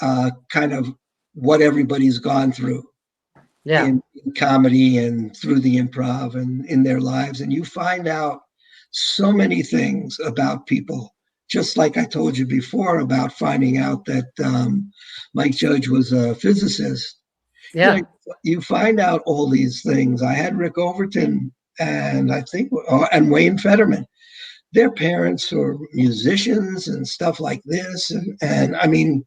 [SPEAKER 6] kind of what everybody's gone through in comedy and through the improv and in their lives. And you find out so many things about people, just like I told you before about finding out that Mike Judge was a physicist.
[SPEAKER 1] Yeah.
[SPEAKER 6] You find out all these things. I had Rick Overton and I think and Wayne Fetterman their parents were musicians and stuff like this, and I mean,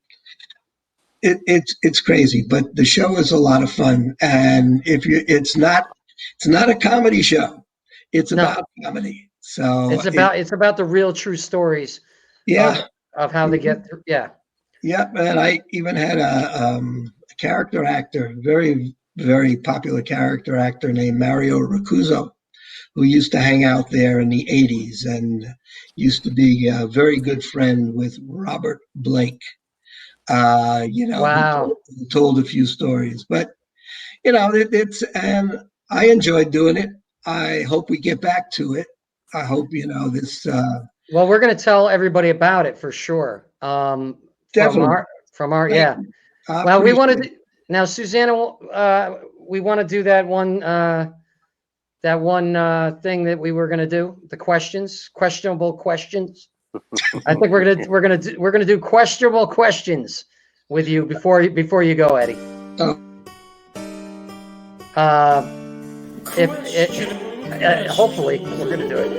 [SPEAKER 6] it's crazy. But the show is a lot of fun, and if you, it's not a comedy show. It's
[SPEAKER 1] No,
[SPEAKER 6] about comedy. So
[SPEAKER 1] it's about the real true stories
[SPEAKER 6] yeah,
[SPEAKER 1] of how they get through. Yeah.
[SPEAKER 6] yeah, and I even had a character actor, very popular character actor named Mario Ricuzzo, who used to hang out there in the 80s and used to be a very good friend with Robert Blake.
[SPEAKER 1] Wow.
[SPEAKER 6] Who told a few stories, but it's, and I enjoyed doing it. I hope we get back to it. I hope this
[SPEAKER 1] Well, we're going to tell everybody about it for sure.
[SPEAKER 6] definitely.
[SPEAKER 1] From our,
[SPEAKER 6] Thank
[SPEAKER 1] yeah.
[SPEAKER 6] you. I
[SPEAKER 1] Well, we want
[SPEAKER 6] appreciate
[SPEAKER 1] to now, Susanna. We want to do that one thing that we were going to do, the questionable questions. I think we're gonna do questionable questions with you before you go, Eddie.
[SPEAKER 6] Oh.
[SPEAKER 1] Hopefully we're gonna do it.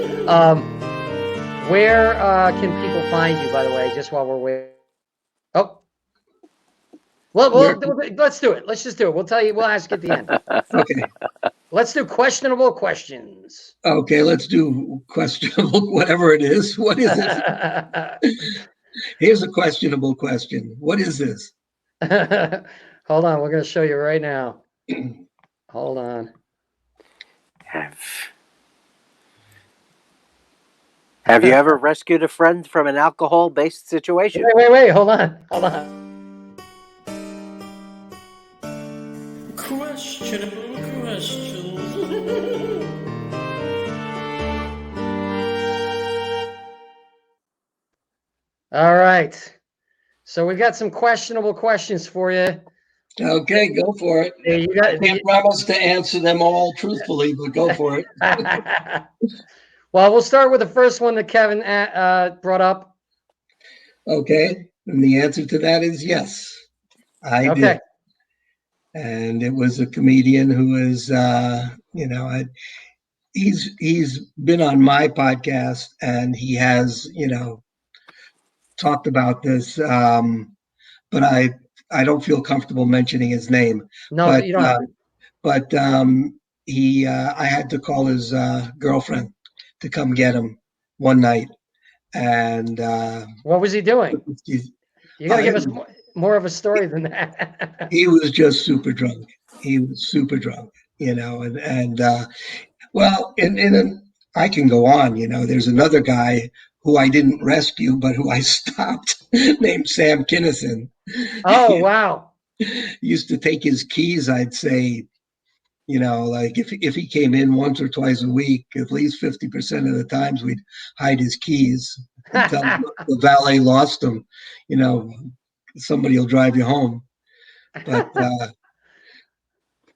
[SPEAKER 1] Where can people find you, by the way, just while we're waiting? Oh, well, let's do it. Let's just do it. We'll tell you. We'll ask at the end.
[SPEAKER 6] Okay.
[SPEAKER 1] Let's do questionable questions.
[SPEAKER 6] Okay, let's do questionable, whatever it is. What is it? Here's a questionable question. What is this?
[SPEAKER 1] Hold on, we're going to show you right now. Hold on.
[SPEAKER 3] Have you ever rescued a friend from an alcohol-based situation?
[SPEAKER 1] Wait. Hold on.
[SPEAKER 2] Questionable questions.
[SPEAKER 1] All right. So we've got some questionable questions for you.
[SPEAKER 6] Okay, go for it.
[SPEAKER 1] Hey,
[SPEAKER 6] I can't promise to answer them all truthfully, but go for it.
[SPEAKER 1] Well, we'll start with the first one that Kevin brought up.
[SPEAKER 6] Okay, and the answer to that is yes, I did. And it was a comedian who is, he's been on my podcast, and he has, talked about this, but I don't feel comfortable mentioning his name.
[SPEAKER 1] No,
[SPEAKER 6] but,
[SPEAKER 1] you don't have to.
[SPEAKER 6] But I had to call his girlfriend to come get him one night, and
[SPEAKER 1] what was he doing? You got to give us more of a story than that.
[SPEAKER 6] He was just super drunk. He was super drunk, and well, and I can go on. There's another guy who I didn't rescue, but who I stopped, named Sam Kinnison.
[SPEAKER 1] Oh, wow.
[SPEAKER 6] Used to take his keys, I'd say, like if he came in once or twice a week, at least 50% of the times we'd hide his keys until the valet lost them. Somebody will drive you home. But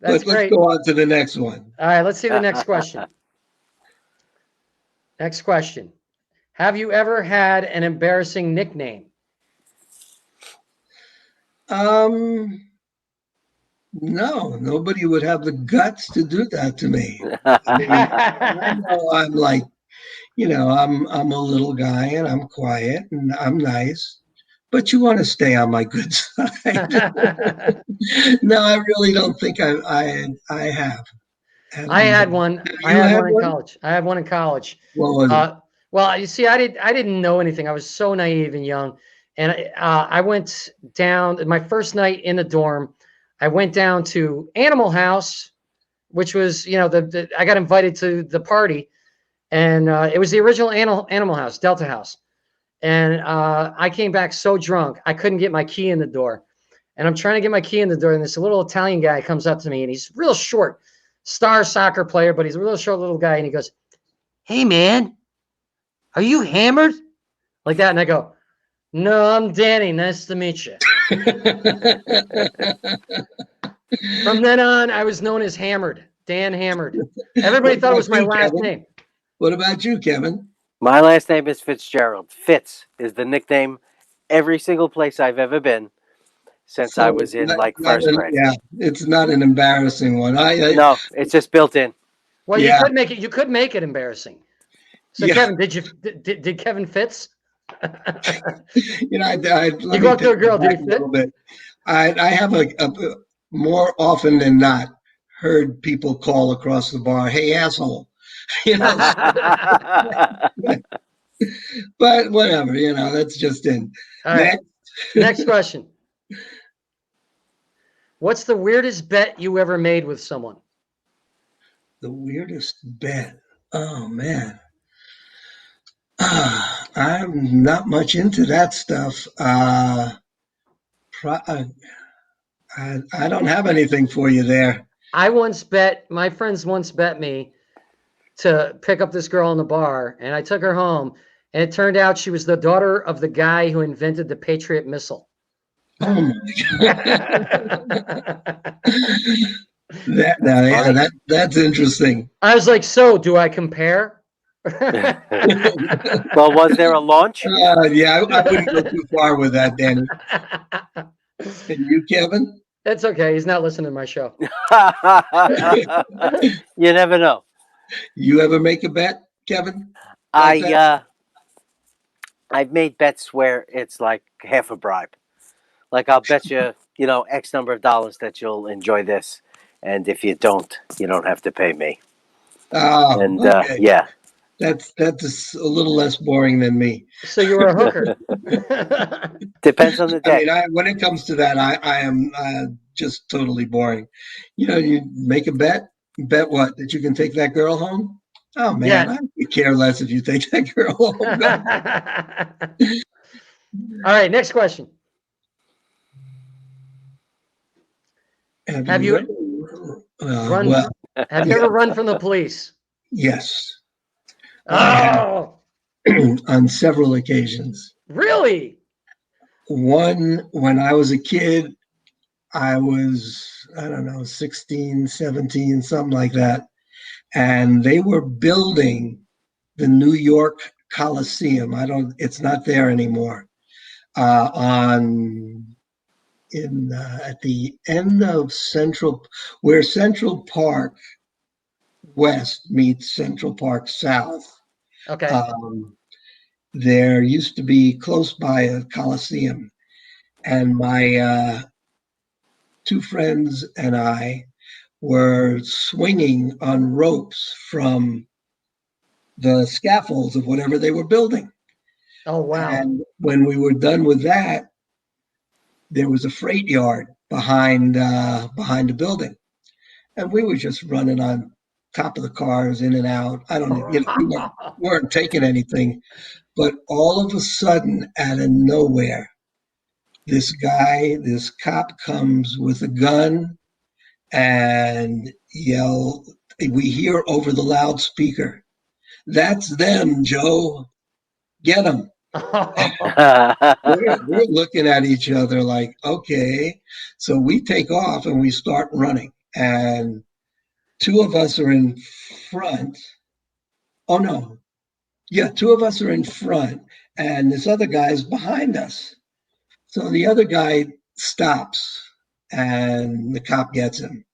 [SPEAKER 6] let's go on to the next one.
[SPEAKER 1] All right, let's see the next question. Next question. Have you ever had an embarrassing nickname?
[SPEAKER 6] No, nobody would have the guts to do that to me. I know I'm like, I'm a little guy and I'm quiet and I'm nice, but you want to stay on my good side. No, I really don't think I have.
[SPEAKER 1] I had one. I had one in college. I had one in college.
[SPEAKER 6] What was it?
[SPEAKER 1] Well, you see, I didn't know anything. I was so naive and young, and I went down my first night in the dorm. I went down to Animal House, which was, I got invited to the party, and it was the original Animal House, Delta House. And I came back so drunk, I couldn't get my key in the door. And I'm trying to get my key in the door, and this little Italian guy comes up to me, and he's real short, star soccer player, but he's a real short little guy. And he goes, "Hey, man, are you hammered?" Like that. And I go, "No, I'm Danny. Nice to meet you." From then on, I was known as Hammered, Dan Hammered. Everybody thought it was my last name.
[SPEAKER 6] What about you, Kevin?
[SPEAKER 3] My last name is Fitzgerald. Fitz is the nickname every single place I've ever been since I was in first grade.
[SPEAKER 6] Yeah, it's not an embarrassing one.
[SPEAKER 3] No, it's just built in.
[SPEAKER 1] Well,
[SPEAKER 6] Yeah.
[SPEAKER 1] you could make it embarrassing. So
[SPEAKER 6] Yeah.
[SPEAKER 1] Kevin, did Kevin Fitz?
[SPEAKER 6] You know, let
[SPEAKER 1] You
[SPEAKER 6] me
[SPEAKER 1] go up to a
[SPEAKER 6] take
[SPEAKER 1] girl,
[SPEAKER 6] it
[SPEAKER 1] did
[SPEAKER 6] back
[SPEAKER 1] he
[SPEAKER 6] a
[SPEAKER 1] fit?
[SPEAKER 6] little bit. I have a more often than not heard people call across the bar, "Hey, asshole," you know. But whatever, you know, that's just in.
[SPEAKER 1] All right.
[SPEAKER 6] Next,
[SPEAKER 1] Next question. What's the weirdest bet you ever made with someone?
[SPEAKER 6] the weirdest bet. Oh man. I'm not much into that stuff. I don't have anything for you there.
[SPEAKER 1] My friends once bet me to pick up this girl in the bar, and I took her home, and it turned out she was the daughter of the guy who invented the Patriot missile.
[SPEAKER 6] Oh my
[SPEAKER 1] funny.
[SPEAKER 6] That's interesting.
[SPEAKER 1] I was like, so do I compare?
[SPEAKER 3] Well, was there a launch?
[SPEAKER 6] Yeah, I wouldn't go too far with that, Danny. And you, Kevin?
[SPEAKER 1] It's okay. He's not listening to my show.
[SPEAKER 3] You never know.
[SPEAKER 6] You ever make a bet, Kevin? Like that?
[SPEAKER 3] I've made bets where it's like half a bribe. Like I'll bet you, X number of dollars that you'll enjoy this, and if you don't have to pay me.
[SPEAKER 6] Oh,
[SPEAKER 3] And
[SPEAKER 6] okay.
[SPEAKER 3] yeah,
[SPEAKER 6] That's a little less boring than me.
[SPEAKER 1] So you were a hooker.
[SPEAKER 3] depends on the
[SPEAKER 6] I
[SPEAKER 3] day.
[SPEAKER 6] mean, when it comes to that, I am just totally boring. You know, you make a bet. Bet what? That you can take that girl home? Oh man,
[SPEAKER 1] Yeah.
[SPEAKER 6] I could care less if you take that girl home.
[SPEAKER 1] All right, next question. Have you run?
[SPEAKER 6] Well,
[SPEAKER 1] Have you ever run from the police?
[SPEAKER 6] yes, I have
[SPEAKER 1] Oh,
[SPEAKER 6] on several occasions.
[SPEAKER 1] really?
[SPEAKER 6] One, when I was a kid, I was, I don't know, 16, 17, something like that. And they were building the New York Coliseum. It's not there anymore. At the end of where Central Park West meets Central Park South.
[SPEAKER 1] Okay.
[SPEAKER 6] There used to be close by a Coliseum, and my two friends and I were swinging on ropes from the scaffolds of whatever they were building.
[SPEAKER 1] Oh, wow.
[SPEAKER 6] And when we were done with that, there was a freight yard behind the building, and we were just running on top of the cars, in and out. I don't know, we weren't taking anything, but all of a sudden, out of nowhere, this cop comes with a gun and we hear over the loudspeaker, "That's them, Joe. Get them." We're looking at each other like, okay. So we take off and we start running. And two of us are in front. Oh, no. Yeah, two of us are in front. And this other guy is behind us. So the other guy stops and the cop gets him.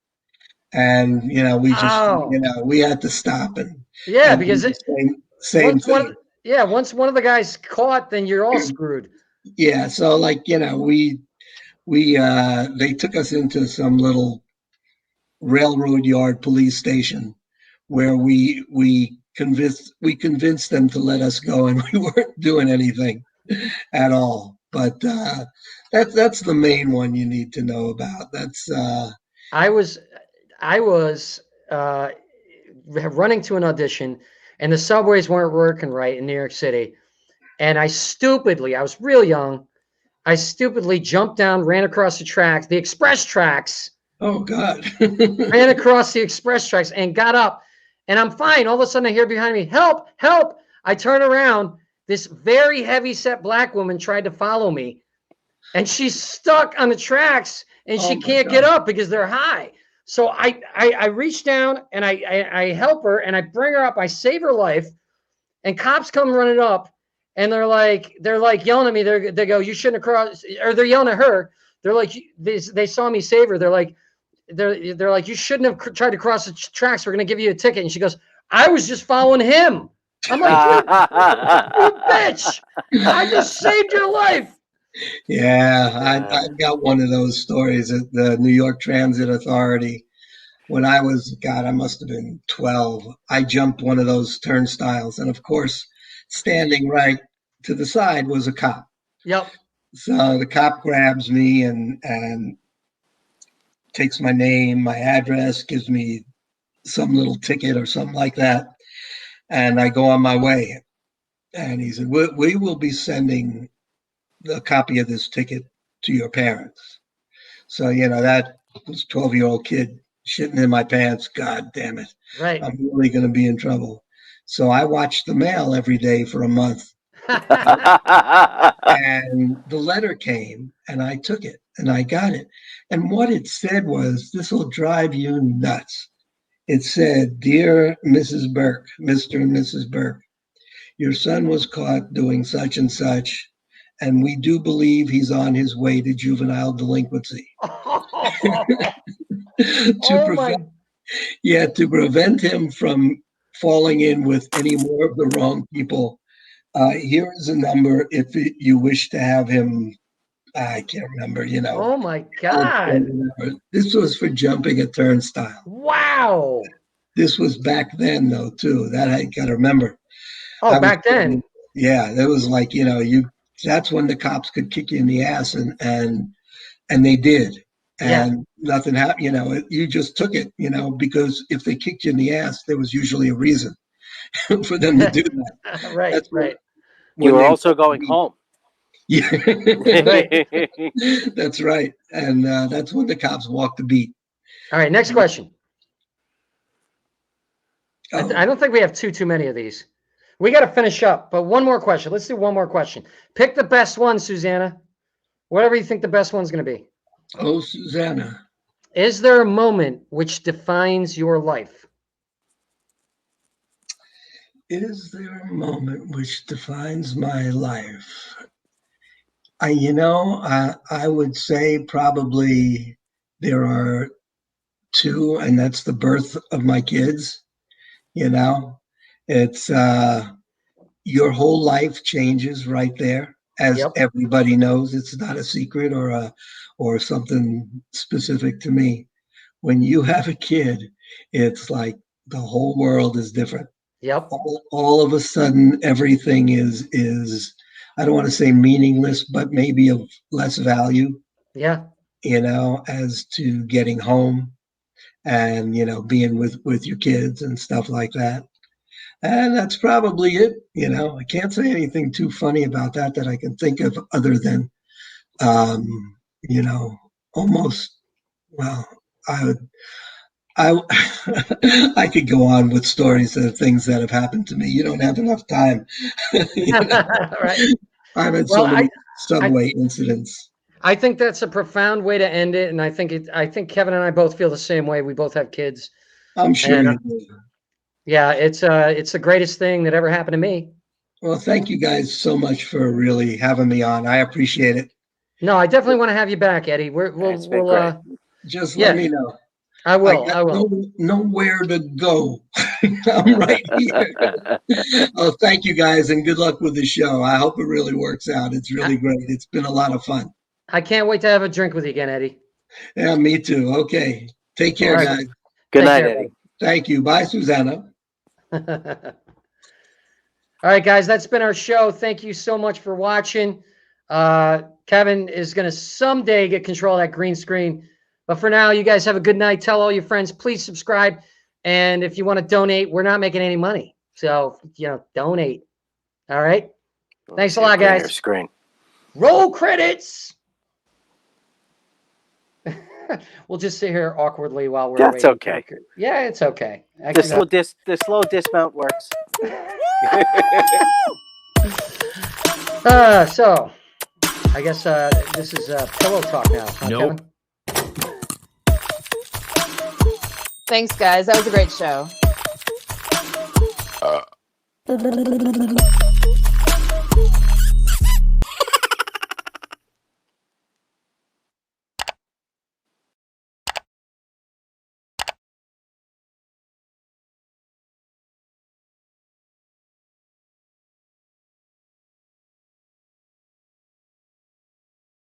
[SPEAKER 6] And, we had to stop and
[SPEAKER 1] because
[SPEAKER 6] do the same thing.
[SPEAKER 1] once one of the guys caught, then you're all screwed.
[SPEAKER 6] Yeah, so they took us into some little railroad yard police station where we convinced them to let us go, and we weren't doing anything at all. But that's the main one you need to know about. That's
[SPEAKER 1] I was running to an audition, and the subways weren't working right in New York City. And I was real young. I stupidly jumped down, ran across the express tracks.
[SPEAKER 6] Oh God!
[SPEAKER 1] Ran across the express tracks and got up, and I'm fine. All of a sudden, I hear behind me, "Help! Help!" I turn around. This very heavy-set black woman tried to follow me, and she's stuck on the tracks, and she can't get up because they're high. So I reach down and I help her, and I bring her up. I save her life, and cops come running up, and they're like yelling at me. They go, "You shouldn't have crossed," or they're yelling at her. They're like, they saw me save her. They're like, "You shouldn't have tried to cross the tracks. We're gonna give you a ticket." And she goes, "I was just following him." I'm like, you bitch! I just saved your life.
[SPEAKER 6] Yeah, I've got one of those stories at the New York Transit Authority. When I was, God, I must have been 12. I jumped one of those turnstiles, and of course, standing right to the side was a cop.
[SPEAKER 1] Yep.
[SPEAKER 6] So the cop grabs me and takes my name, my address, gives me some little ticket or something like that, and I go on my way. And he said, "We will be sending a copy of this ticket to your parents." So that was 12-year-old kid shitting in my pants. God damn it!
[SPEAKER 1] Right.
[SPEAKER 6] I'm really going to be in trouble. So I watched the mail every day for a month. And the letter came, and I took it, and I got it. And what it said was, "This will drive you nuts." It said, "Dear Mrs. Burke, Mr. and Mrs. Burke, your son was caught doing such and such, and we do believe he's on his way to juvenile delinquency." To prevent him from falling in with any more of the wrong people, here is a number if you wish to have him. I can't remember,
[SPEAKER 1] Oh my God.
[SPEAKER 6] This was for jumping a turnstile.
[SPEAKER 1] Wow.
[SPEAKER 6] This was back then, though, too. That I got to remember.
[SPEAKER 1] Oh, back then.
[SPEAKER 6] Yeah, that was like, that's when the cops could kick you in the ass, and they did. And nothing happened. You just took it, because if they kicked you in the ass, there was usually a reason for them to do that.
[SPEAKER 1] Right, right.
[SPEAKER 3] You were also going home.
[SPEAKER 6] Yeah,
[SPEAKER 1] Right.
[SPEAKER 6] That's right. And that's when the cops walked the beat.
[SPEAKER 1] All right, next question.
[SPEAKER 6] Oh.
[SPEAKER 1] I don't think we have too many of these. We got to finish up, but one more question. Let's do one more question. Pick the best one, Susanna. Whatever you think the best one's going to be.
[SPEAKER 6] Oh, Susanna.
[SPEAKER 1] Is there a moment which defines your life?
[SPEAKER 6] Is there a moment which defines my life? I would say probably there are two, and that's the birth of my kids. It's your whole life changes right there, as everybody knows. It's not a secret or something specific to me. When you have a kid, it's like the whole world is different.
[SPEAKER 1] Yep.
[SPEAKER 6] All of a sudden, everything is I don't want to say meaningless, but maybe of less value.
[SPEAKER 1] Yeah.
[SPEAKER 6] As to getting home and being with your kids and stuff like that. And that's probably it. I can't say anything too funny about that I can think of other than almost, well, I could go on with stories of things that have happened to me. You don't have enough time.
[SPEAKER 1] Right.
[SPEAKER 6] I've had so many subway incidents.
[SPEAKER 1] I think that's a profound way to end it, and I think Kevin and I both feel the same way. We both have kids.
[SPEAKER 6] I'm sure you do.
[SPEAKER 1] Yeah, it's the greatest thing that ever happened to me.
[SPEAKER 6] Well, thank you guys so much for really having me on. I appreciate it.
[SPEAKER 1] No, I definitely want to have you back, Eddie. We'll
[SPEAKER 6] just let me know.
[SPEAKER 1] I will. I will.
[SPEAKER 6] Nowhere to go. I'm right here. Oh, thank you guys, and good luck with the show. I hope it really works out. It's really great. It's been a lot of fun.
[SPEAKER 1] I can't wait to have a drink with you again, Eddie.
[SPEAKER 6] Yeah, me too. Okay. Take care, guys.
[SPEAKER 3] Good night, Eddie.
[SPEAKER 6] Thank you. Bye, Susanna.
[SPEAKER 1] All right, guys, that's been our show. Thank you so much for watching. Kevin is going to someday get control of that green screen. But for now, you guys have a good night. Tell all your friends, please subscribe. And if you want to donate, we're not making any money. So, donate. All right. Thanks a lot, guys.
[SPEAKER 3] Screen.
[SPEAKER 1] Roll credits. We'll just sit here awkwardly while we're waiting.
[SPEAKER 3] That's okay.
[SPEAKER 1] Yeah, it's okay. Actually,
[SPEAKER 3] the slow dismount works.
[SPEAKER 1] So, I guess this is pillow talk now. Huh,
[SPEAKER 8] Nope.
[SPEAKER 1] Kevin?
[SPEAKER 7] Thanks, guys. That was a great show.